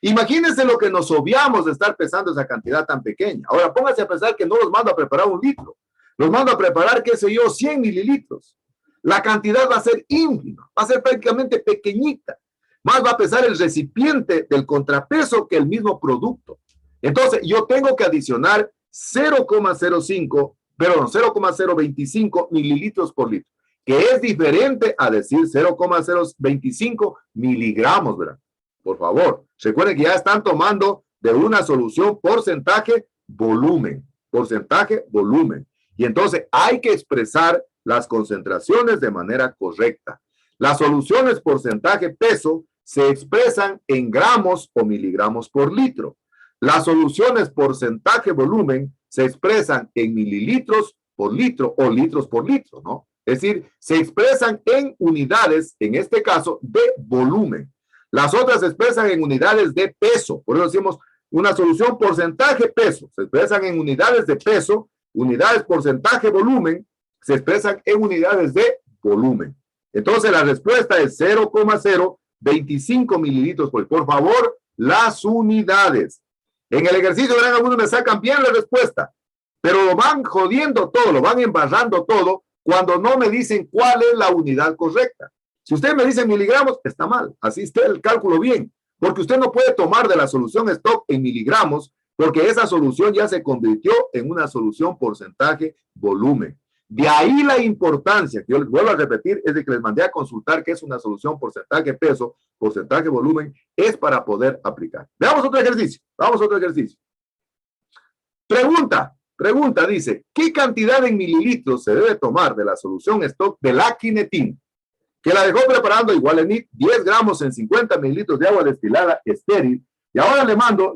Imagínense lo que nos obviamos de estar pesando esa cantidad tan pequeña. Ahora póngase a pensar que no los mando a preparar 1 litro. Los mando a preparar, qué sé yo, 100 mililitros. La cantidad va a ser ínfima, va a ser prácticamente pequeñita. Más va a pesar el recipiente del contrapeso que el mismo producto. Entonces, yo tengo que adicionar 0.025 mililitros por litro, que es diferente a decir 0.025 miligramos, ¿verdad? Por favor, recuerden que ya están tomando de una solución porcentaje-volumen. Porcentaje-volumen. Y entonces hay que expresar las concentraciones de manera correcta. Las soluciones porcentaje-peso se expresan en gramos o miligramos por litro. Las soluciones porcentaje-volumen se expresan en mililitros por litro o litros por litro, ¿no? Es decir, se expresan en unidades, en este caso, de volumen. Las otras se expresan en unidades de peso. Por eso decimos una solución porcentaje-peso. Se expresan en unidades de peso, unidades porcentaje-volumen, se expresan en unidades de volumen. Entonces la respuesta es 0.025 mililitros. Por favor, las unidades. En el ejercicio, verán, algunos me sacan bien la respuesta, pero lo van jodiendo todo, lo van embarrando todo cuando no me dicen cuál es la unidad correcta. Si usted me dice miligramos, está mal. Así está el cálculo bien, porque usted no puede tomar de la solución stock en miligramos, porque esa solución ya se convirtió en una solución porcentaje-volumen. De ahí la importancia, que yo les vuelvo a repetir, es de que les mandé a consultar qué es una solución porcentaje-peso, porcentaje-volumen, es para poder aplicar. Veamos otro ejercicio. Vamos a otro ejercicio. Pregunta, dice, ¿qué cantidad en mililitros se debe tomar de la solución stock de la quinetina? Que la dejó preparando igual en 10 gramos en 50 mililitros de agua destilada estéril. Y ahora le mando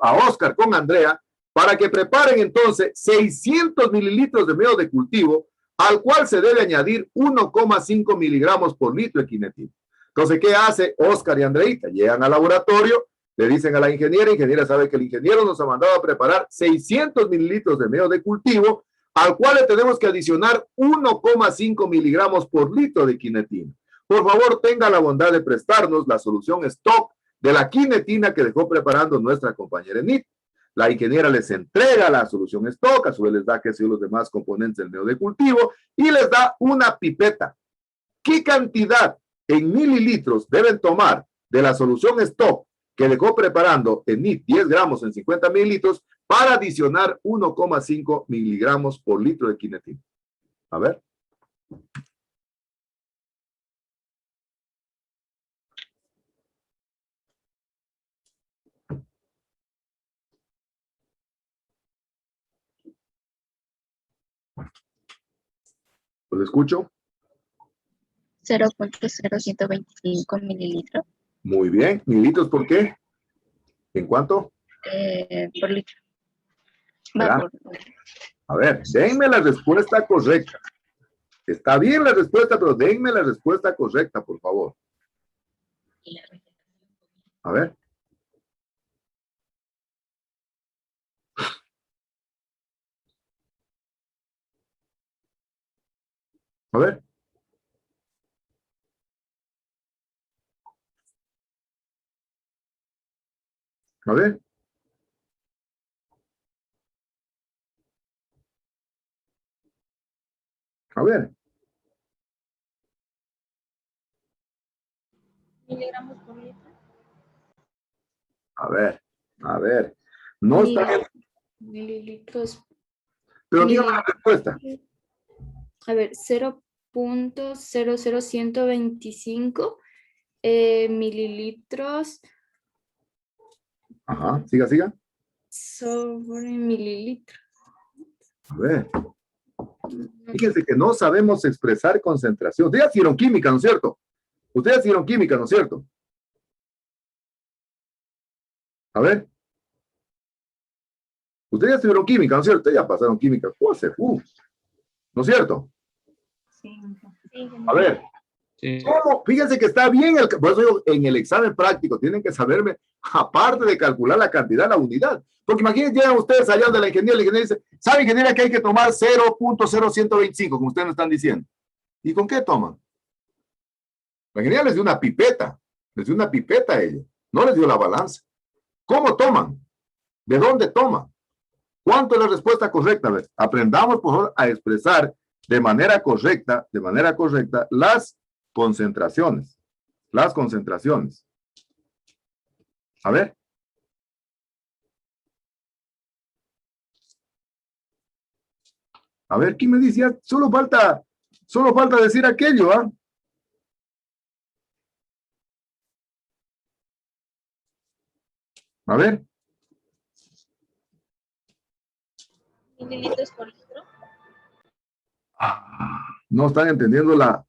a Oscar con Andrea para que preparen entonces 600 mililitros de medio de cultivo, al cual se debe añadir 1,5 miligramos por litro de quinetina. Entonces, ¿qué hace Oscar y Andreita? Llegan al laboratorio, le dicen a la ingeniera sabe que el ingeniero nos ha mandado a preparar 600 mililitros de medio de cultivo, al cual le tenemos que adicionar 1,5 miligramos por litro de quinetina. Por favor, tenga la bondad de prestarnos la solución stock de la quinetina que dejó preparando nuestra compañera Enid. La ingeniera les entrega la solución stock, a su vez les da que son los demás componentes del medio de cultivo y les da una pipeta. ¿Qué cantidad en mililitros deben tomar de la solución stock que dejó preparando Enid 10 gramos en 50 mililitros para adicionar 1,5 miligramos por litro de quinetina? A ver. ¿Los escucho? 0.0125 mililitros Muy bien. ¿Mililitros por qué? ¿En cuánto? por litro. ¿Verdad? A ver, denme la respuesta correcta. Está bien la respuesta, pero denme la respuesta correcta, por favor. A ver. A ver. A ver. A ver. Miligramos por litro. A ver. A ver. No está bien. Mililitros. Pero dígame la respuesta. A ver, 0.00125 mililitros Ajá. Siga, siga. sobre mililitro. A ver. Fíjense que no sabemos expresar concentración. Ustedes ya hicieron química, ¿no es cierto? Ustedes ya hicieron química, ¿no es cierto? A ver. Ustedes ya hicieron química, ¿no es cierto? Ustedes ya pasaron química. ¿No es cierto? Sí. A ver. Sí. ¿Cómo? Fíjense que está bien, por eso digo, en el examen práctico tienen que saberme, aparte de calcular la cantidad, la unidad. Porque imagínense, llegan ustedes allá de la ingeniera dice, ¿sabe, ingeniera, que hay que tomar 0.0125, como ustedes me están diciendo? ¿Y con qué toman? La ingeniera les dio una pipeta, a ella, no les dio la balanza. ¿Cómo toman? ¿De dónde toman? ¿Cuánto es la respuesta correcta? A ver, aprendamos, por favor, a expresar de manera correcta, las concentraciones. A ver. A ver, ¿quién me dice? Ya solo falta decir aquello, ¿ah? A ver. Mililitros por litro. No están entendiendo la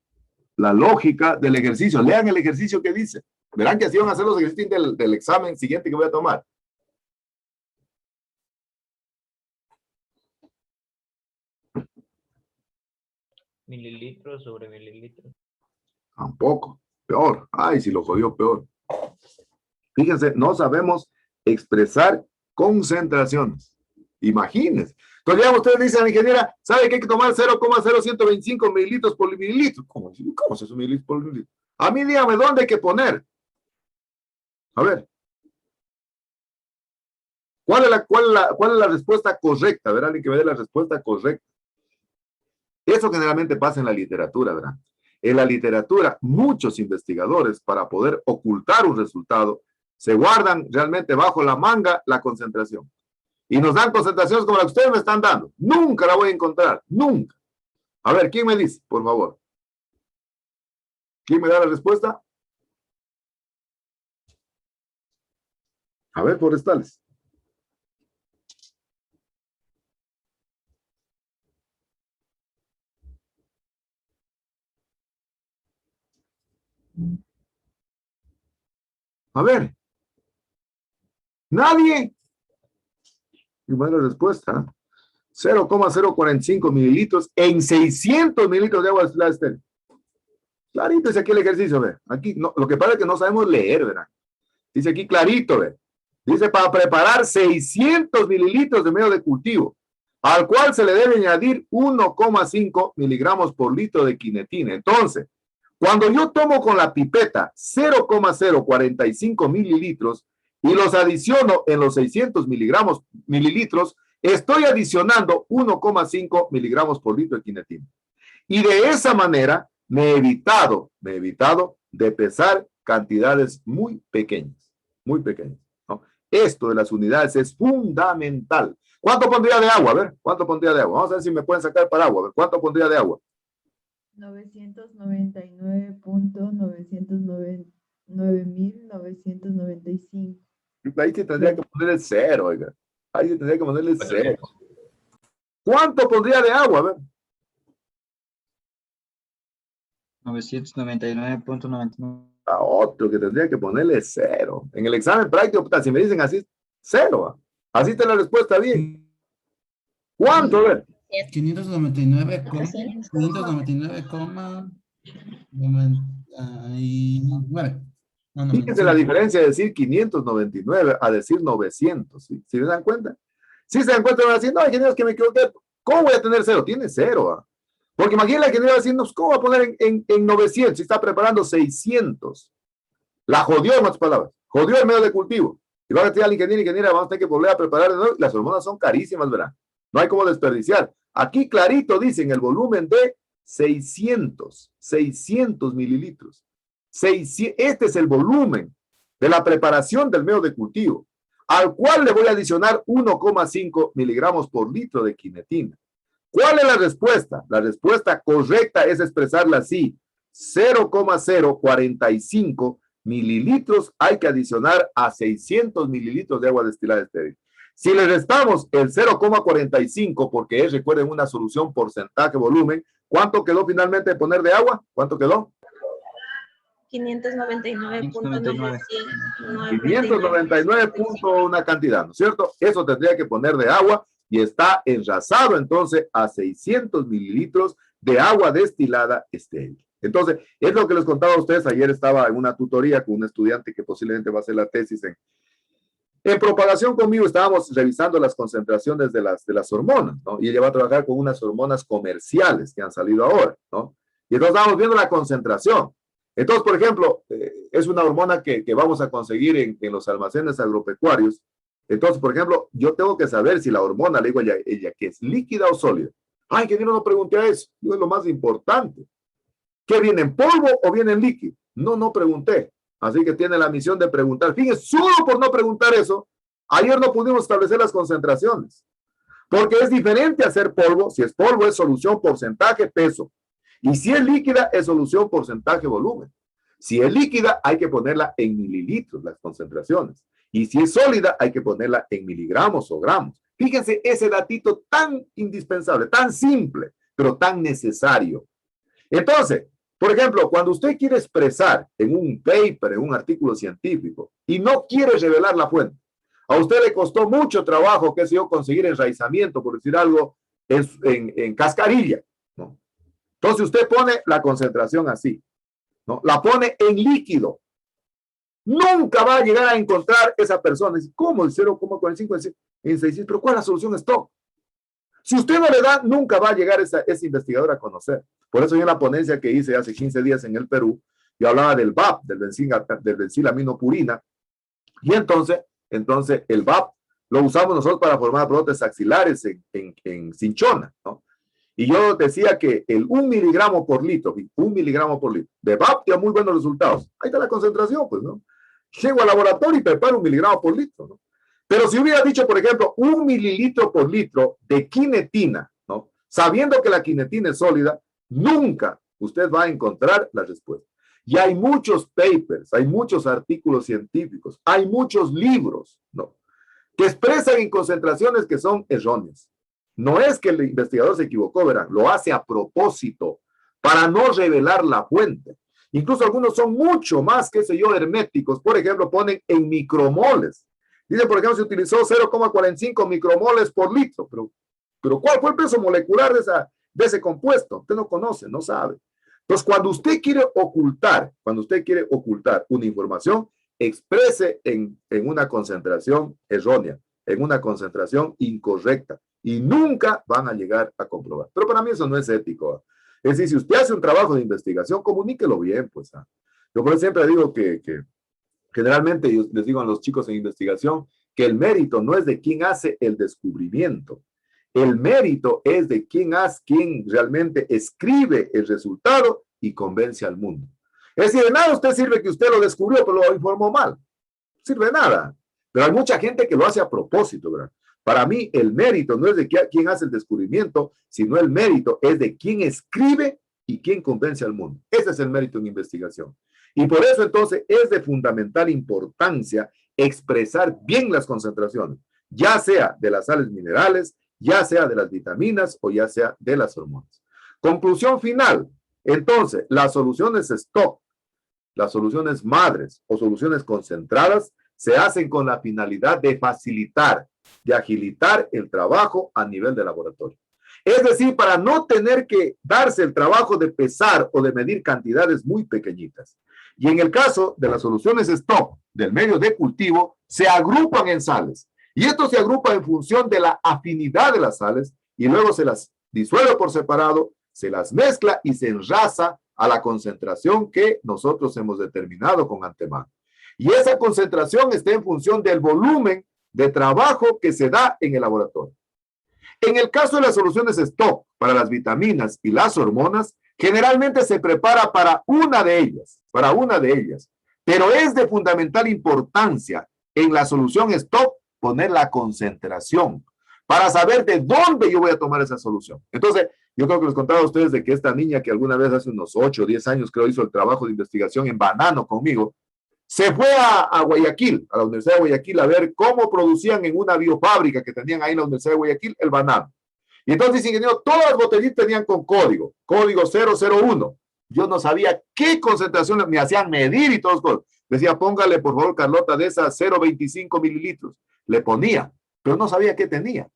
lógica del ejercicio. Lean el ejercicio que dice. Verán que así van a hacer los ejercicios del examen siguiente que voy a tomar. Mililitros sobre mililitros. Tampoco. Peor. Ay, si lo jodió, peor. Fíjense, no sabemos expresar concentraciones. Imagínense. Entonces ya ustedes dicen a la ingeniera, ¿sabe que hay que tomar 0,0125 mililitros por mililitro? ¿Cómo es eso, mililitros por mililitro? A mí dígame dónde hay que poner. A ver. ¿Cuál es la respuesta correcta? Verán, hay que ver la respuesta correcta. Eso generalmente pasa en la literatura, ¿verdad? En la literatura, muchos investigadores, para poder ocultar un resultado, se guardan realmente bajo la manga la concentración. Y nos dan concentraciones como la que ustedes me están dando. Nunca la voy a encontrar, nunca. A ver, ¿quién me dice, por favor? ¿Quién me da la respuesta? A ver, forestales. A ver. ¿Nadie? Y buena respuesta. 0,045 mililitros en 600 mililitros de agua destilada estéril. Clarito dice aquí el ejercicio, ve. Aquí no, lo que pasa es que no sabemos leer, ¿verdad? Dice aquí clarito, ve. Dice para preparar 600 mililitros de medio de cultivo, al cual se le debe añadir 1,5 miligramos por litro de quinetina. Entonces, cuando yo tomo con la pipeta 0,045 mililitros y los adiciono en los 600 mililitros, estoy adicionando 1,5 miligramos por litro de quinetina. Y de esa manera me he evitado de pesar cantidades muy pequeñas, ¿no? Esto de las unidades es fundamental. ¿Cuánto pondría de agua? A ver, ¿cuánto pondría de agua? Vamos a ver si me pueden sacar para agua. A ver, ¿cuánto pondría de agua? 999.999.995. Ahí sí tendría que ponerle cero, oiga. Ahí sí tendría que ponerle cero. ¿Cuánto pondría de agua? A ver. 999.99. A otro que tendría que ponerle cero. En el examen práctico, puta, si me dicen así, cero. Así está la respuesta bien. ¿Cuánto? A ver. 599, 599,99. Fíjense la diferencia de decir 599 a decir 900. ¿Sí? ¿Sí se dan cuenta? Si se dan cuenta, van a decir, no, ingenieros, que me equivoqué. ¿Cómo voy a tener cero? Tiene cero. ¿Ah? Porque imagínate la ingeniera diciendo, ¿cómo va a poner en 900 si está preparando 600? La jodió, en otras palabras. Jodió el medio de cultivo. Y va a decir a la ingeniera, vamos a tener que volver a preparar de nuevo. Las hormonas son carísimas, ¿verdad? No hay cómo desperdiciar. Aquí clarito dicen el volumen de 600 mililitros. Este es el volumen de la preparación del medio de cultivo, al cual le voy a adicionar 1,5 miligramos por litro de quinetina. ¿Cuál es la respuesta? La respuesta correcta es expresarla así. 0,045 mililitros hay que adicionar a 600 mililitros de agua destilada estéril. Si le restamos el 0,45, porque es, recuerden, una solución porcentaje volumen, ¿cuánto quedó finalmente de poner de agua? ¿Cuánto quedó? 599 punto una cantidad, ¿no es cierto? Eso tendría que poner de agua y está enrasado entonces a 600 mililitros de agua destilada estéril. Entonces, es lo que les contaba a ustedes. Ayer estaba en una tutoría con un estudiante que posiblemente va a hacer la tesis en propagación conmigo. Estábamos revisando las concentraciones de las hormonas, ¿no? Y ella va a trabajar con unas hormonas comerciales que han salido ahora, ¿no? Y entonces estábamos viendo la concentración. Entonces, por ejemplo, es una hormona que vamos a conseguir en los almacenes agropecuarios. Entonces, por ejemplo, yo tengo que saber si la hormona, le digo a ella que es líquida o sólida. Ay, que yo no pregunté a eso. Digo, es lo más importante. ¿Qué viene en polvo o viene en líquido? No pregunté. Así que tiene la misión de preguntar. Fíjense, solo por no preguntar eso, ayer no pudimos establecer las concentraciones. Porque es diferente hacer polvo. Si es polvo, es solución, porcentaje, peso. Y si es líquida, es solución, porcentaje, volumen. Si es líquida, hay que ponerla en mililitros, las concentraciones. Y si es sólida, hay que ponerla en miligramos o gramos. Fíjense ese datito tan indispensable, tan simple, pero tan necesario. Entonces, por ejemplo, cuando usted quiere expresar en un paper, en un artículo científico, y no quiere revelar la fuente, a usted le costó mucho trabajo, qué sé yo, conseguir enraizamiento, por decir algo, en cascarilla, ¿no? Entonces usted pone la concentración así, ¿no? La pone en líquido. Nunca va a llegar a encontrar esa persona. Dice, ¿cómo? El 0,45 en 600, pero ¿cuál es la solución stock? Si usted no le da, nunca va a llegar ese investigador a conocer. Por eso yo en la ponencia que hice hace 15 días en el Perú, yo hablaba del VAP, del benzilaminopurina, y entonces el VAP lo usamos nosotros para formar brotes axilares en cinchona, ¿no? Y yo decía que el 1 miligramo por litro de VAP dio muy buenos resultados. Ahí está la concentración, pues, ¿no? Llego al laboratorio y preparo 1 miligramo por litro, ¿no? Pero si hubiera dicho, por ejemplo, 1 mililitro por litro de quinetina, ¿no? Sabiendo que la quinetina es sólida, nunca usted va a encontrar la respuesta. Y hay muchos papers, hay muchos artículos científicos, hay muchos libros, ¿no? Que expresan en concentraciones que son erróneas. No es que el investigador se equivocó, verán, lo hace a propósito para no revelar la fuente. Incluso algunos son mucho más, qué sé yo, herméticos. Por ejemplo, ponen en micromoles. Dice, por ejemplo, se utilizó 0,45 micromoles por litro. Pero ¿cuál fue el peso molecular de ese compuesto? Usted no conoce, no sabe. Entonces, cuando usted quiere ocultar una información, exprese en una concentración errónea, en una concentración incorrecta. Y nunca van a llegar a comprobar. Pero para mí eso no es ético. Es decir, si usted hace un trabajo de investigación, comuníquelo bien, pues. Yo por eso siempre digo que generalmente yo les digo a los chicos en investigación que el mérito no es de quien hace el descubrimiento. El mérito es de quien realmente escribe el resultado y convence al mundo. Es decir, de nada usted sirve que usted lo descubrió, pero lo informó mal. No sirve de nada. Pero hay mucha gente que lo hace a propósito, ¿verdad? Para mí, el mérito no es de quien hace el descubrimiento, sino el mérito es de quien escribe y quien convence al mundo. Ese es el mérito en investigación. Y por eso, entonces, es de fundamental importancia expresar bien las concentraciones, ya sea de las sales minerales, ya sea de las vitaminas o ya sea de las hormonas. Conclusión final. Entonces, las soluciones stock, las soluciones madres o soluciones concentradas se hacen con la finalidad de facilitar, de agilitar el trabajo a nivel de laboratorio. Es decir, para no tener que darse el trabajo de pesar o de medir cantidades muy pequeñitas. Y en el caso de las soluciones stock del medio de cultivo, se agrupan en sales. Y esto se agrupa en función de la afinidad de las sales y luego se las disuelve por separado, se las mezcla y se enrasa a la concentración que nosotros hemos determinado con antemano. Y esa concentración está en función del volumen de trabajo que se da en el laboratorio. En el caso de las soluciones stock para las vitaminas y las hormonas, generalmente se prepara para una de ellas, pero es de fundamental importancia en la solución stock poner la concentración para saber de dónde yo voy a tomar esa solución. Entonces, yo creo que les contaba a ustedes de que esta niña que alguna vez hace unos 8 o 10 años creo hizo el trabajo de investigación en banano conmigo, Se fue a Guayaquil, a la Universidad de Guayaquil, a ver cómo producían en una biofábrica que tenían ahí en la Universidad de Guayaquil el banano. Y entonces, ingeniero, todas las botellitas tenían con código 001. Yo no sabía qué concentración me hacían medir y todo eso. Decía, póngale, por favor, Carlota, de esas 0,25 mililitros. Le ponía, pero no sabía qué tenía.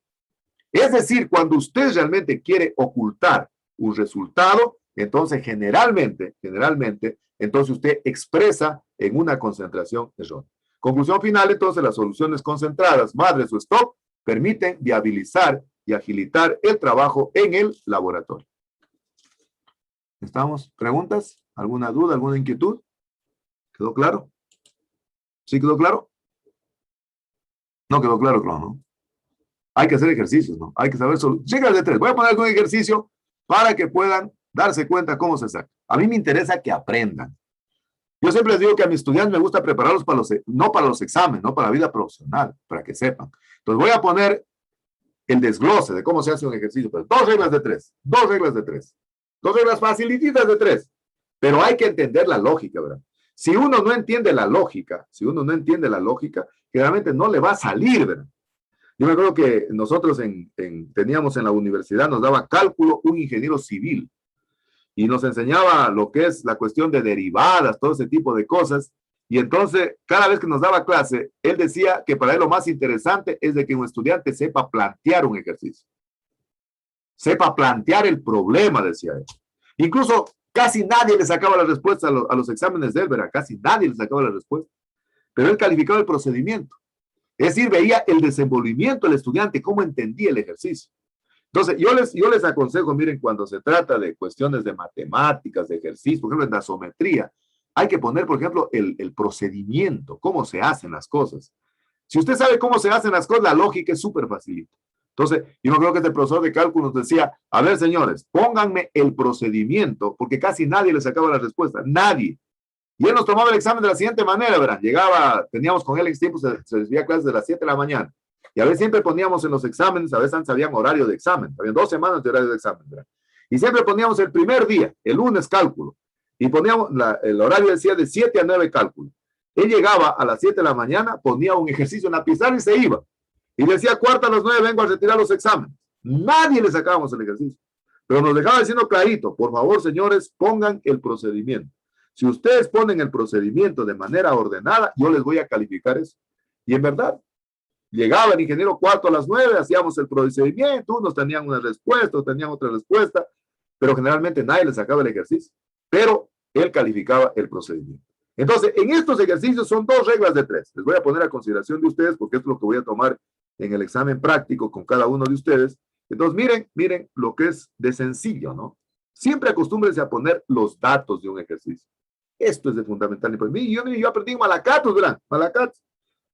Es decir, cuando usted realmente quiere ocultar un resultado, entonces generalmente, entonces usted expresa en una concentración errónea. Conclusión final, entonces, las soluciones concentradas, madres o stock, permiten viabilizar y agilitar el trabajo en el laboratorio. ¿Estamos? ¿Preguntas? ¿Alguna duda? ¿Alguna inquietud? ¿Quedó claro? ¿Sí quedó claro? No quedó claro, ¿no? Hay que hacer ejercicios, ¿no? Hay que saber reglas de 3. Voy a poner algún ejercicio para que puedan darse cuenta cómo se saca. A mí me interesa que aprendan. Yo siempre les digo que a mis estudiantes me gusta prepararlos para no para los exámenes, no para la vida profesional, para que sepan. Entonces voy a poner el desglose de cómo se hace un ejercicio. Pero 2 reglas de 3. 2 reglas de 3. 2 reglas facilititas de 3. Pero hay que entender la lógica, ¿verdad? Si uno no entiende la lógica, generalmente no le va a salir, ¿verdad? Yo me acuerdo que nosotros teníamos en la universidad, nos daba cálculo un ingeniero civil y nos enseñaba lo que es la cuestión de derivadas, todo ese tipo de cosas. Y entonces, cada vez que nos daba clase, él decía que para él lo más interesante es de que un estudiante sepa plantear un ejercicio. Sepa plantear el problema, decía él. Incluso casi nadie le sacaba la respuesta a los exámenes de él, ¿verdad? Casi nadie le sacaba la respuesta. Pero él calificaba el procedimiento. Es decir, veía el desenvolvimiento del estudiante, cómo entendía el ejercicio. Entonces, yo les aconsejo, miren, cuando se trata de cuestiones de matemáticas, de ejercicio, por ejemplo, en la geometría, hay que poner, por ejemplo, el procedimiento, cómo se hacen las cosas. Si usted sabe cómo se hacen las cosas, la lógica es súper facilita. Entonces, yo no creo que este profesor de cálculo nos decía, a ver, señores, pónganme el procedimiento, porque casi nadie le sacaba la respuesta, nadie. Y él nos tomaba el examen de la siguiente manera, ¿verdad? Teníamos con él en tiempo, se recibía clases de las 7 de la mañana. Y a veces siempre poníamos en los exámenes, a veces antes habían horario de examen, habían 2 semanas de horario de examen, ¿verdad? Y siempre poníamos el primer día, el lunes cálculo, y poníamos, el horario decía de 7 a 9 cálculo. Él llegaba a las 7 de la mañana, ponía un ejercicio en la pizarra y se iba. Y decía, 4 a las 9 vengo a retirar los exámenes. Nadie le sacábamos el ejercicio. Pero nos dejaba diciendo clarito, por favor, señores, pongan el procedimiento. Si ustedes ponen el procedimiento de manera ordenada, yo les voy a calificar eso. Y en verdad, llegaba el ingeniero 4 a las 9, hacíamos el procedimiento, unos tenían una respuesta, otros tenían otra respuesta, pero generalmente nadie les sacaba el ejercicio. Pero él calificaba el procedimiento. Entonces, en estos ejercicios son 2 reglas de 3. Les voy a poner a consideración de ustedes, porque esto es lo que voy a tomar en el examen práctico con cada uno de ustedes. Entonces, miren lo que es de sencillo, ¿no? Siempre acostúmbrense a poner los datos de un ejercicio. Esto es de fundamental importancia. Yo aprendí en Malacatos, ¿verdad? Malacatos.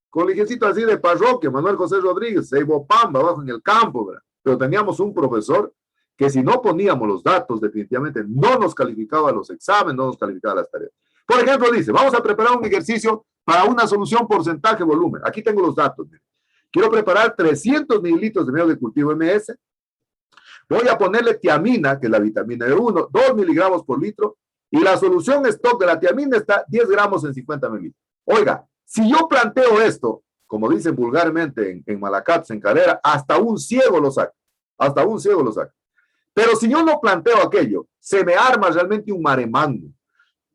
Colegiecito así de parroquia, Manuel José Rodríguez, Seibopamba, abajo en el campo, ¿verdad? Pero teníamos un profesor que si no poníamos los datos, definitivamente no nos calificaba los exámenes, no nos calificaba las tareas. Por ejemplo, dice, vamos a preparar un ejercicio para una solución porcentaje-volumen. Aquí tengo los datos. Miren. Quiero preparar 300 mililitros de medio de cultivo MS. Voy a ponerle tiamina, que es la vitamina B1, 2 miligramos por litro. Y la solución stock de la tiamina está 10 gramos en 50 mililitros. Oiga, si yo planteo esto, como dicen vulgarmente en Malacatos, en Calera, hasta un ciego lo saca. Hasta un ciego lo saca. Pero si yo no planteo aquello, se me arma realmente un maremango.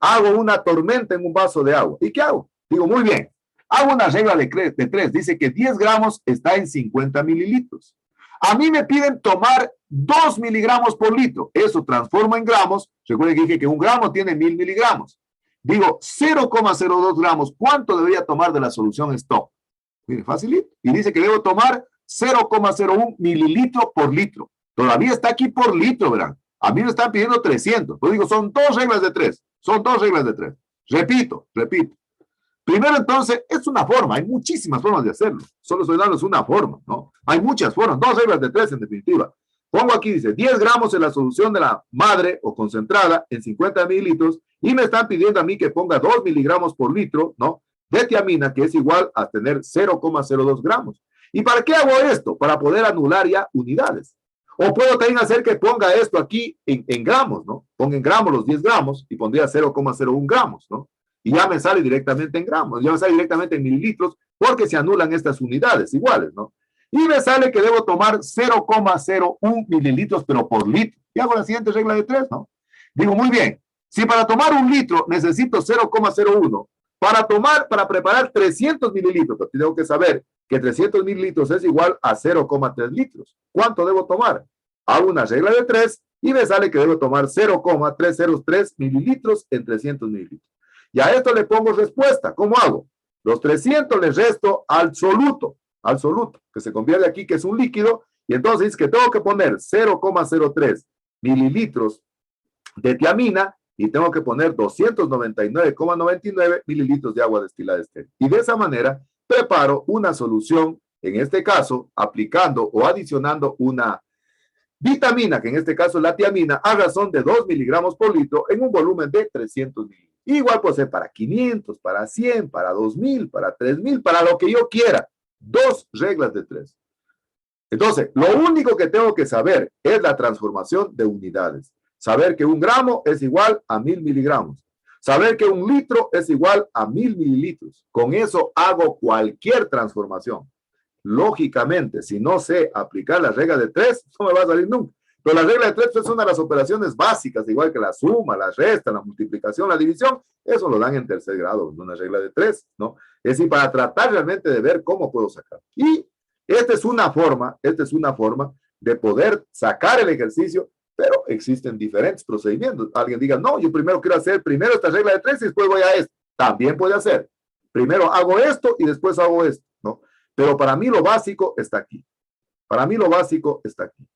Hago una tormenta en un vaso de agua. ¿Y qué hago? Digo, muy bien. Hago una regla de 3. Dice que 10 gramos está en 50 mililitros. A mí me piden tomar 2 miligramos por litro. Eso transforma en gramos. Recuerden que dije que 1 gramo tiene 1000 miligramos. Digo, 0,02 gramos. ¿Cuánto debería tomar de la solución stock? Mire, facilito. Y dice que debo tomar 0,01 mililitro por litro. Todavía está aquí por litro, ¿verdad? A mí me están pidiendo 300. Pues digo, son 2 reglas de 3. Son 2 reglas de 3. Repito. Primero, entonces, es una forma. Hay muchísimas formas de hacerlo. Solo estoy dándoles una forma, ¿no? Hay muchas formas. 2 reglas de 3 en definitiva. Pongo aquí, dice, 10 gramos en la solución de la madre o concentrada en 50 mililitros y me están pidiendo a mí que ponga 2 miligramos por litro, ¿no? De tiamina, que es igual a tener 0,02 gramos. ¿Y para qué hago esto? Para poder anular ya unidades. O puedo también hacer que ponga esto aquí en gramos, ¿no? Ponga en gramos los 10 gramos y pondría 0,01 gramos, ¿no? y ya me sale directamente en gramos, ya me sale directamente en mililitros, porque se anulan estas unidades iguales, ¿no? Y me sale que debo tomar 0,01 mililitros, pero por litro. Y hago la siguiente regla de 3, ¿no? Digo, muy bien, si para tomar un litro necesito 0,01, para preparar 300 mililitros, porque tengo que saber que 300 mililitros es igual a 0,3 litros. ¿Cuánto debo tomar? Hago una regla de 3 y me sale que debo tomar 0,303 mililitros en 300 mililitros. Y a esto le pongo respuesta. ¿Cómo hago? Los 300 les resto al soluto, que se convierte aquí, que es un líquido, y entonces es que tengo que poner 0,03 mililitros de tiamina y tengo que poner 299,99 mililitros de agua destilada estéril. Y de esa manera preparo una solución, en este caso, aplicando o adicionando una vitamina, que en este caso es la tiamina, a razón de 2 miligramos por litro en un volumen de 300 mililitros. Igual puede ser para 500, para 100, para 2000, para 3000, para lo que yo quiera. 2 reglas de 3. Entonces, lo único que tengo que saber es la transformación de unidades. Saber que 1 gramo es igual a 1000 miligramos. Saber que 1 litro es igual a 1000 mililitros. Con eso hago cualquier transformación. Lógicamente, si no sé aplicar la regla de 3, no me va a salir nunca. Pero la regla de 3 es una de las operaciones básicas, igual que la suma, la resta, la multiplicación, la división. Eso lo dan en tercer grado, una regla de 3, ¿no? Es decir, para tratar realmente de ver cómo puedo sacar. Y esta es una forma de poder sacar el ejercicio, pero existen diferentes procedimientos. Alguien diga, no, yo primero quiero hacer primero esta regla de 3 y después voy a esto. También puede hacer. Primero hago esto y después hago esto, ¿no? Pero para mí lo básico está aquí. Para mí lo básico está aquí.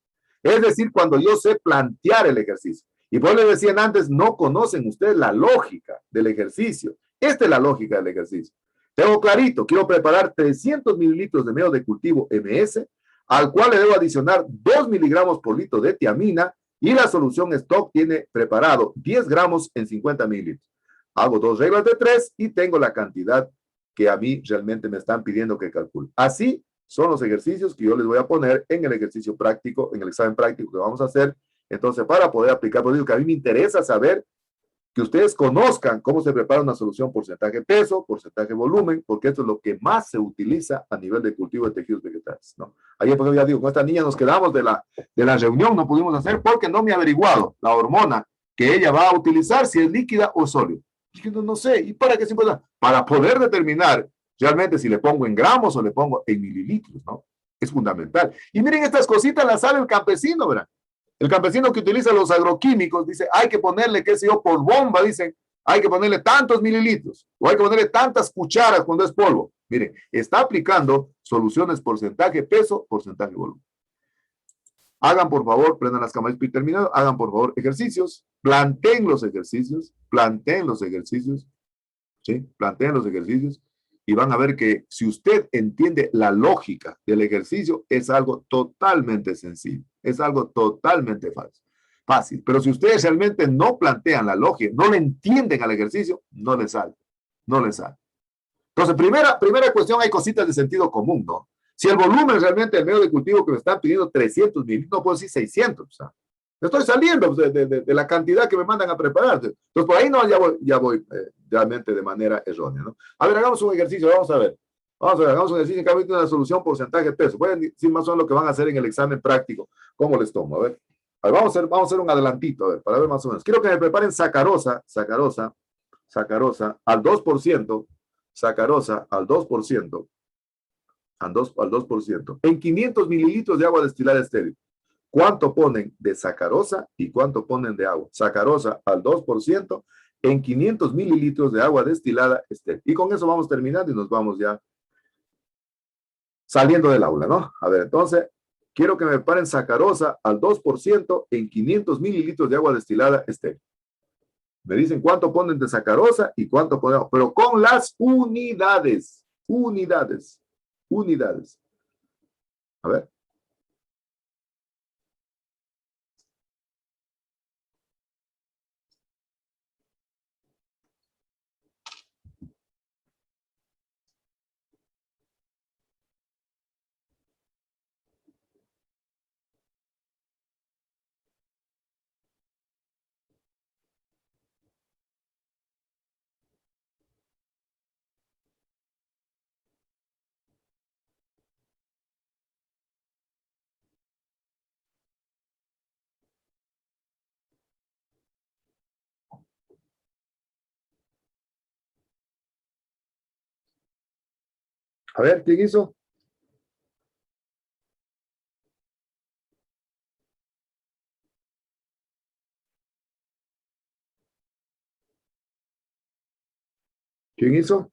Es decir, cuando yo sé plantear el ejercicio. Y por eso les decían antes, no conocen ustedes la lógica del ejercicio. Esta es la lógica del ejercicio. Tengo clarito, quiero preparar 300 mililitros de medio de cultivo MS, al cual le debo adicionar 2 miligramos por litro de tiamina, y la solución stock tiene preparado 10 gramos en 50 mililitros. Hago 2 reglas de 3 y tengo la cantidad que a mí realmente me están pidiendo que calcule. Así son los ejercicios que yo les voy a poner en el ejercicio práctico, en el examen práctico que vamos a hacer. Entonces, para poder aplicar, por eso que a mí me interesa saber que ustedes conozcan cómo se prepara una solución porcentaje peso, porcentaje volumen, porque esto es lo que más se utiliza a nivel de cultivo de tejidos vegetales, ¿no? Ayer, por ejemplo, ya digo, con esta niña nos quedamos de la reunión, no pudimos hacer porque no me ha averiguado la hormona que ella va a utilizar, si es líquida o sólida. Dije, no sé, ¿y para qué es importante? Para poder determinar realmente si le pongo en gramos o le pongo en mililitros, ¿no? Es fundamental. Y miren, estas cositas las sabe el campesino, ¿verdad? El campesino que utiliza los agroquímicos dice, hay que ponerle, qué sé yo, por bomba, dicen, hay que ponerle tantos mililitros, o hay que ponerle tantas cucharas cuando es polvo. Miren, está aplicando soluciones porcentaje peso, porcentaje volumen. Hagan, por favor, prendan las cámaras y terminado, hagan, por favor, ejercicios, planteen los ejercicios, ¿sí? Planteen los ejercicios, y van a ver que si usted entiende la lógica del ejercicio, es algo totalmente sencillo, es algo totalmente fácil. Pero si ustedes realmente no plantean la lógica, no le entienden al ejercicio, no les sale, no les sale. Entonces, primera cuestión, hay cositas de sentido común, ¿no? Si el volumen realmente del medio de cultivo que me están pidiendo 300 mililitros, no puedo decir 600, o sea, estoy saliendo de la cantidad que me mandan a preparar. Entonces, por ahí no, ya voy realmente de manera errónea, ¿no? A ver, hagamos un ejercicio, vamos a ver, hagamos un ejercicio en cambio de una solución porcentaje peso. Pueden decir más o menos lo que van a hacer en el examen práctico, cómo les tomo, a ver, vamos a hacer un adelantito, a ver, para ver más o menos. Quiero que me preparen sacarosa al 2%, sacarosa al 2%, al 2%, en 500 mililitros de agua destilada estéril. ¿Cuánto ponen de sacarosa y cuánto ponen de agua? Sacarosa al 2% en 500 mililitros de agua destilada estéril. Y con eso vamos terminando y nos vamos ya saliendo del aula, ¿no? A ver, entonces, quiero que me preparen sacarosa al 2% en 500 mililitros de agua destilada estéril. Me dicen cuánto ponen de sacarosa y cuánto ponen, pero con las unidades. A ver. A ver, ¿quién hizo? ¿Quién hizo?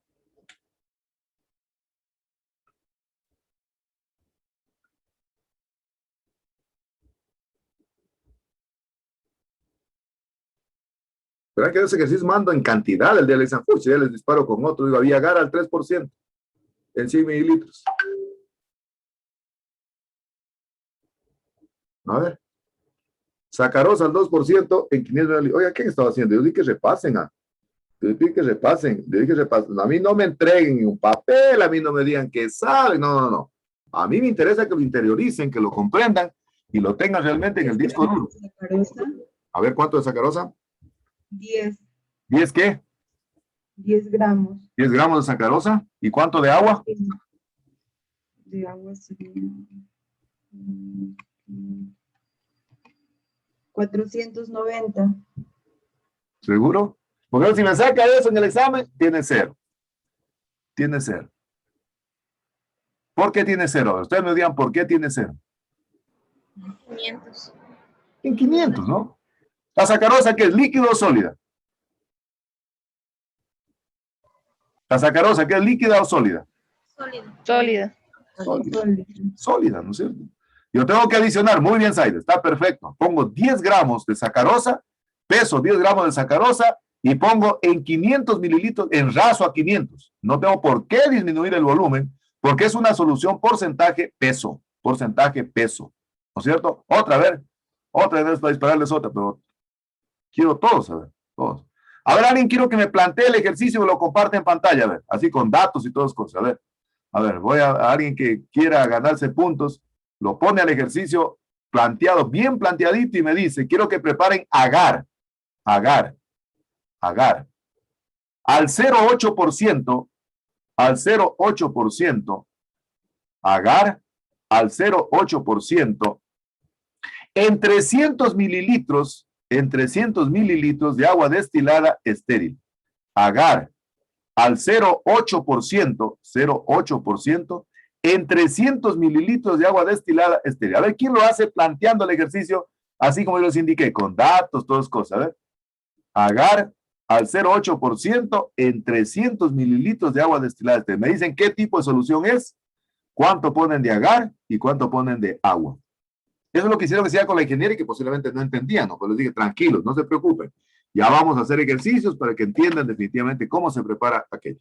¿Verdad que ese ejercicio mando en cantidad el día de San Juan? Si ya les disparo con otro, digo, había Viagar al 3% en 100 mililitros. A ver. Sacarosa al 2% en 500 mililitros. Oiga, ¿qué estaba haciendo? Yo dije que repasen. Yo dije que repasen. Yo dije que repasen. A mí no me entreguen un papel, a mí no me digan que saben. No, no, no. A mí me interesa que lo interioricen, que lo comprendan y lo tengan realmente en el disco duro. Sacarosa, A ver, ¿cuánto de sacarosa? 10, ¿10 qué? 10 gramos 10 gramos de sacarosa. ¿Y cuánto de agua? de agua sería 490. ¿Seguro? Porque si me saca eso en el examen, tiene 0. Tiene 0. ¿Por qué tiene 0? Ustedes me digan por qué tiene 0. 500. En 500, ¿no? La sacarosa, ¿qué es? ¿Líquido o sólida? La sacarosa, ¿qué es? ¿Líquida o sólida? Sólido. Sólida. Sólida. Sólida, ¿no es cierto? Yo tengo que adicionar, muy bien, Saida, está perfecto. Pongo 10 gramos de sacarosa, peso 10 gramos de sacarosa y pongo en 500 mililitros, en raso a 500. No tengo por qué disminuir el volumen, porque es una solución porcentaje peso, ¿no es cierto? Otra vez para dispararles otra, pero quiero todos, a ver, todos. A ver, alguien quiero que me plantee el ejercicio y me lo comparte en pantalla, a ver, así con datos y todas cosas, a ver, voy a alguien que quiera ganarse puntos, lo pone al ejercicio planteado, bien planteadito y me dice, quiero que preparen agar, al 0,8%, agar al 0,8%, en 300 mililitros de agua destilada estéril. Agar al 0,8%, en 300 mililitros de agua destilada estéril. A ver, ¿quién lo hace planteando el ejercicio así como yo les indiqué? Con datos, todas cosas. A ver. Agar al 0,8% en 300 mililitros de agua destilada estéril. Me dicen qué tipo de solución es, cuánto ponen de agar y cuánto ponen de agua. Eso es lo que hicieron que sea con la ingeniería y que posiblemente no entendían, ¿no? Pues les dije, tranquilos, no se preocupen. Ya vamos a hacer ejercicios para que entiendan definitivamente cómo se prepara aquello.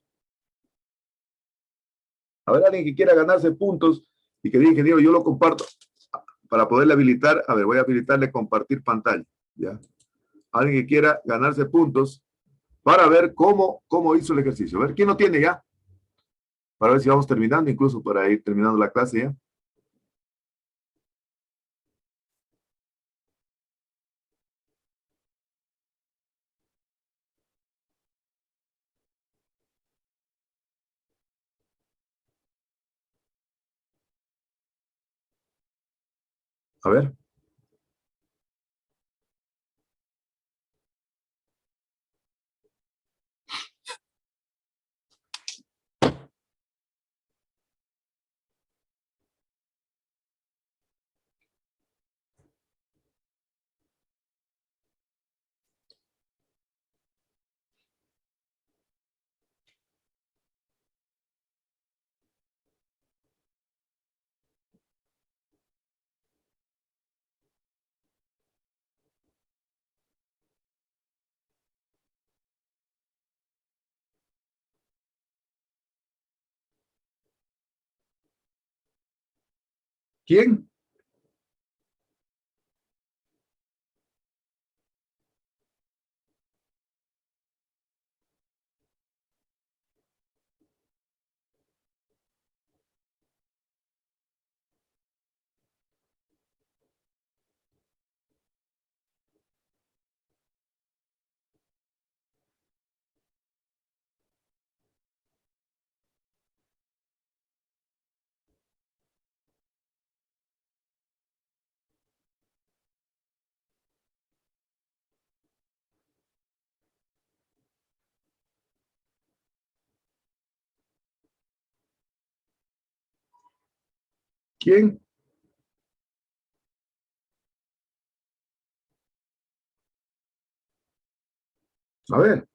A ver, alguien que quiera ganarse puntos y que diga, ingeniero, yo lo comparto para poderle habilitar. A ver, voy a habilitarle compartir pantalla. ¿Ya? Alguien que quiera ganarse puntos para ver cómo hizo el ejercicio. A ver, ¿quién lo tiene ya? Para ver si vamos terminando, incluso para ir terminando la clase ya. A ver. ¿Quién? ¿Quién? A ver.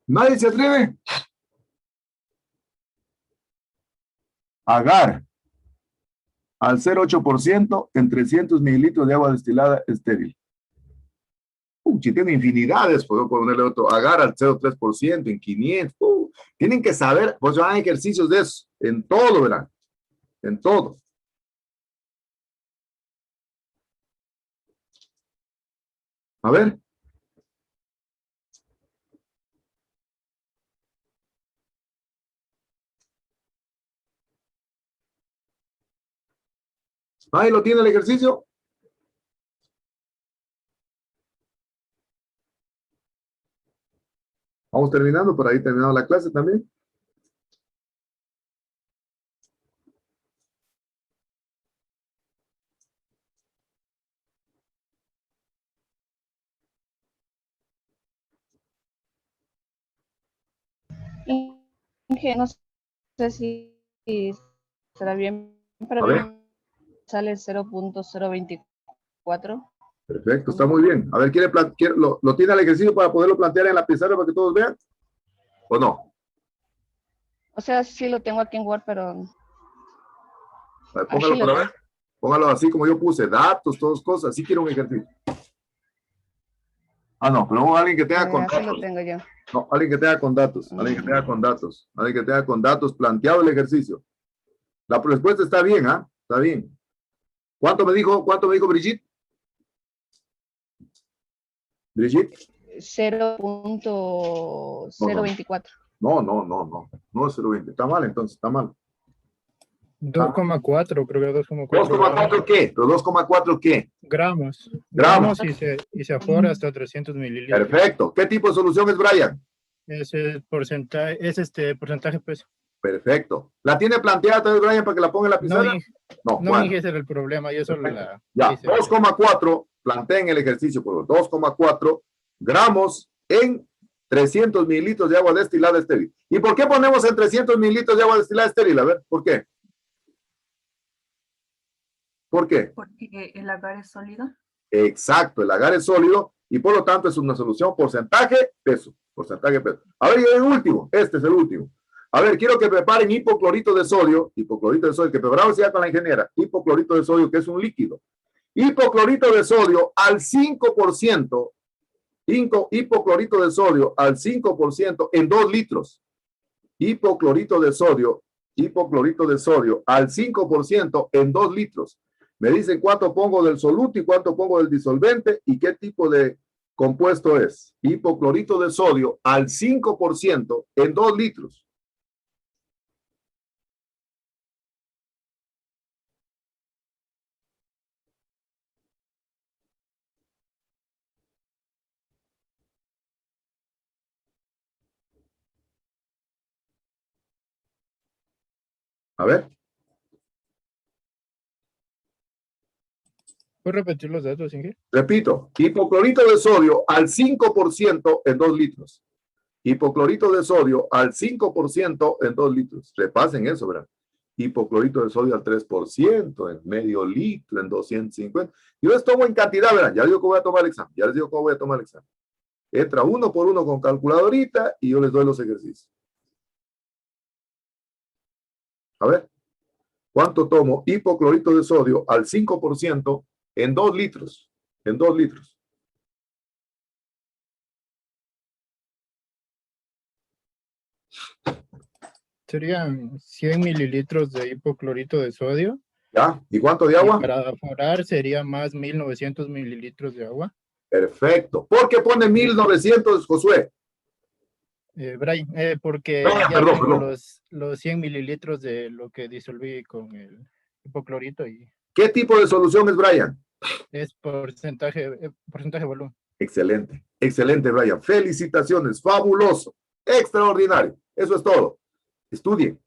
¿Nadie se atreve? Agar al 0,8% en 300 mililitros de agua destilada estéril. Si tiene infinidades, puedo ponerle otro. Agar al 0,3% en 500. Tienen que saber, pues van ejercicios de eso, en todo, ¿verdad? En todo. A ver. Ahí lo tiene el ejercicio. Vamos terminando, por ahí terminado la clase también. No sé si será bien, pero A ver. me sale 0.024. Perfecto, está muy bien. A ver, ¿lo tiene el ejercicio para poderlo plantear en la pizarra para que todos vean? ¿O no? O sea, sí lo tengo aquí en Word, pero A ver, póngalo Así lo para ver. Póngalo así como yo puse, datos, todas cosas. Así quiero un ejercicio. Ah, no, pero alguien que tenga con así lo datos. tengo yo. No, alguien que tenga con datos. Alguien que tenga con datos. Alguien que tenga con datos planteado el ejercicio. La respuesta está bien, ¿ah? Está bien. ¿Cuánto me dijo Brigitte? Brigitte. 0.024. No es 0.20. Está mal, entonces, está mal. 2,4, creo que 2,4. ¿2,4 qué? ¿Pero 2,4 qué? Gramos. Gramos. Y se afora hasta 300 mililitros. Perfecto. ¿Qué tipo de solución es, Brian? Es el porcentaje, porcentaje peso. Perfecto. ¿La tiene planteada también, Brian, para que la ponga en la pizarra? No, bueno. ese era el problema, yo solo la... Ya, hice. 2,4, planteen el ejercicio, por 2,4 gramos en 300 mililitros de agua destilada estéril. ¿Y por qué ponemos en 300 mililitros de agua destilada estéril? A ver, ¿por qué? ¿Por qué? Porque el agar es sólido. Exacto, el agar es sólido y por lo tanto es una solución porcentaje peso. Porcentaje peso. A ver, y el último, este es el último. A ver, quiero que preparen hipoclorito de sodio, que preparamos ya con la ingeniera, hipoclorito de sodio, que es un líquido. Hipoclorito de sodio al 5%, hipoclorito de sodio al 5% en 2 litros. Hipoclorito de sodio al 5% en 2 litros. Me dicen cuánto pongo del soluto y cuánto pongo del disolvente y qué tipo de compuesto es. Hipoclorito de sodio al 5% en 2 litros. A ver. ¿Puedes repetir los datos, Inge? Repito, hipoclorito de sodio al 5% en 2 litros. Hipoclorito de sodio al 5% en 2 litros. Repasen eso, ¿verdad? Hipoclorito de sodio al 3% en medio litro, en 250. Yo les tomo en cantidad, ¿verdad? Ya les digo que voy a tomar el examen. Entra uno por uno con calculadorita y yo les doy los ejercicios. A ver. ¿Cuánto tomo? Hipoclorito de sodio al 5% en 2 litros. En 2 litros. Serían 100 mililitros de hipoclorito de sodio. ¿Ya? ¿Y cuánto de agua? Y para aforar sería más 1900 mililitros de agua. Perfecto. ¿Por qué pone 1900, Josué? Brian, porque Brian, ya perdón. tengo los 100 mililitros de lo que disolví con el hipoclorito y ¿Qué tipo de solución es, Brian? es porcentaje volumen. Excelente, excelente, Brian. Felicitaciones, fabuloso, extraordinario. Eso es todo. Estudien.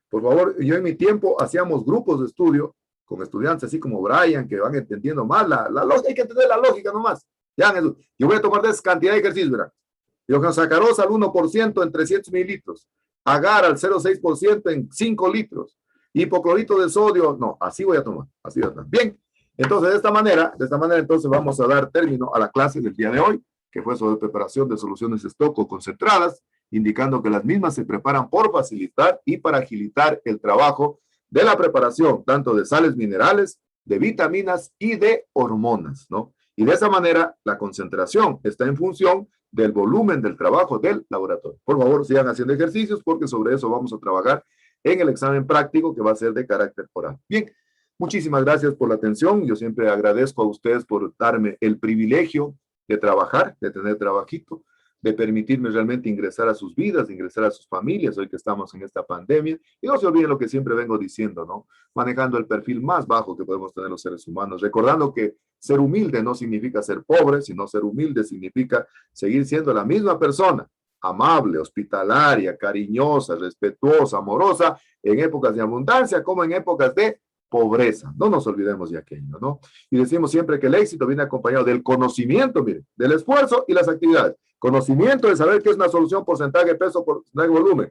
Por favor, yo en mi tiempo hacíamos grupos de estudio con estudiantes así como Brian, que van entendiendo más la lógica. Hay que entender la lógica nomás. Ya, yo voy a tomar de esa cantidad de ejercicios, ¿verdad? Sacarosa al 1% en 300 mililitros. Agar al 0,6% en 5 litros. Hipoclorito de sodio, no, así voy a tomar. Así voy a tomar. Bien, entonces de esta manera entonces vamos a dar término a la clase del día de hoy, que fue sobre preparación de soluciones Stocco concentradas, indicando que las mismas se preparan por facilitar y para agilitar el trabajo de la preparación, tanto de sales minerales, de vitaminas y de hormonas, ¿no? Y de esa manera, la concentración está en función del volumen del trabajo del laboratorio. Por favor, sigan haciendo ejercicios porque sobre eso vamos a trabajar en el examen práctico que va a ser de carácter oral. Bien, muchísimas gracias por la atención. Yo siempre agradezco a ustedes por darme el privilegio de trabajar, de tener trabajito, de permitirme realmente ingresar a sus vidas, ingresar a sus familias, hoy que estamos en esta pandemia. Y no se olviden lo que siempre vengo diciendo, ¿no? Manejando el perfil más bajo que podemos tener los seres humanos, recordando que ser humilde no significa ser pobre, sino ser humilde significa seguir siendo la misma persona, amable, hospitalaria, cariñosa, respetuosa, amorosa, en épocas de abundancia como en épocas de pobreza. No nos olvidemos de aquello, ¿no? Y decimos siempre que el éxito viene acompañado del conocimiento, miren, del esfuerzo y las actividades. Conocimiento de saber qué es una solución, porcentaje, peso, porcentaje, volumen.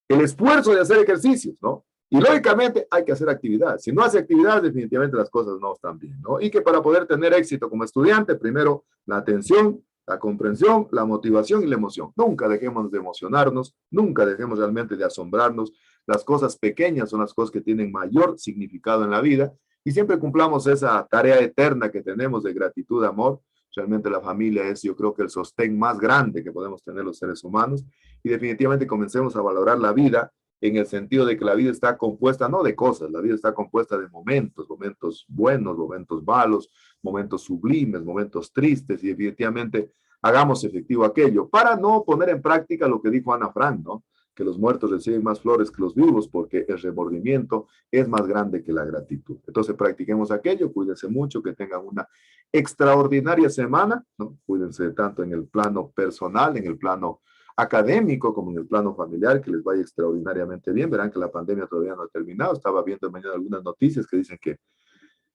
El esfuerzo de hacer ejercicios, ¿no? Y lógicamente hay que hacer actividades. Si no hace actividades, definitivamente las cosas no están bien, ¿no? Y que para poder tener éxito como estudiante, primero la atención, la comprensión, la motivación y la emoción. Nunca dejemos de emocionarnos, nunca dejemos realmente de asombrarnos. Las cosas pequeñas son las cosas que tienen mayor significado en la vida y siempre cumplamos esa tarea eterna que tenemos de gratitud, amor. Realmente la familia es, yo creo que el sostén más grande que podemos tener los seres humanos y definitivamente comencemos a valorar la vida en el sentido de que la vida está compuesta no de cosas, la vida está compuesta de momentos, momentos buenos, momentos malos, momentos sublimes, momentos tristes y definitivamente hagamos efectivo aquello para no poner en práctica lo que dijo Ana Frank, ¿no? Que los muertos reciben más flores que los vivos porque el remordimiento es más grande que la gratitud. Entonces practiquemos aquello, cuídense mucho, que tengan una extraordinaria semana, ¿no? Cuídense tanto en el plano personal, en el plano académico como en el plano familiar, que les vaya extraordinariamente bien. Verán que la pandemia todavía no ha terminado. Estaba viendo mañana algunas noticias que dicen que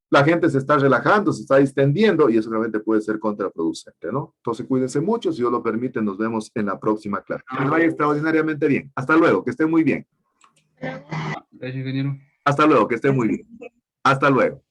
la gente se está relajando, se está distendiendo y eso realmente puede ser contraproducente, ¿no? Entonces cuídense mucho, si Dios lo permite, nos vemos en la próxima clase. Que les vaya extraordinariamente bien. Hasta luego, que estén muy bien. Gracias, ingeniero. Hasta luego, que estén muy bien. Hasta luego.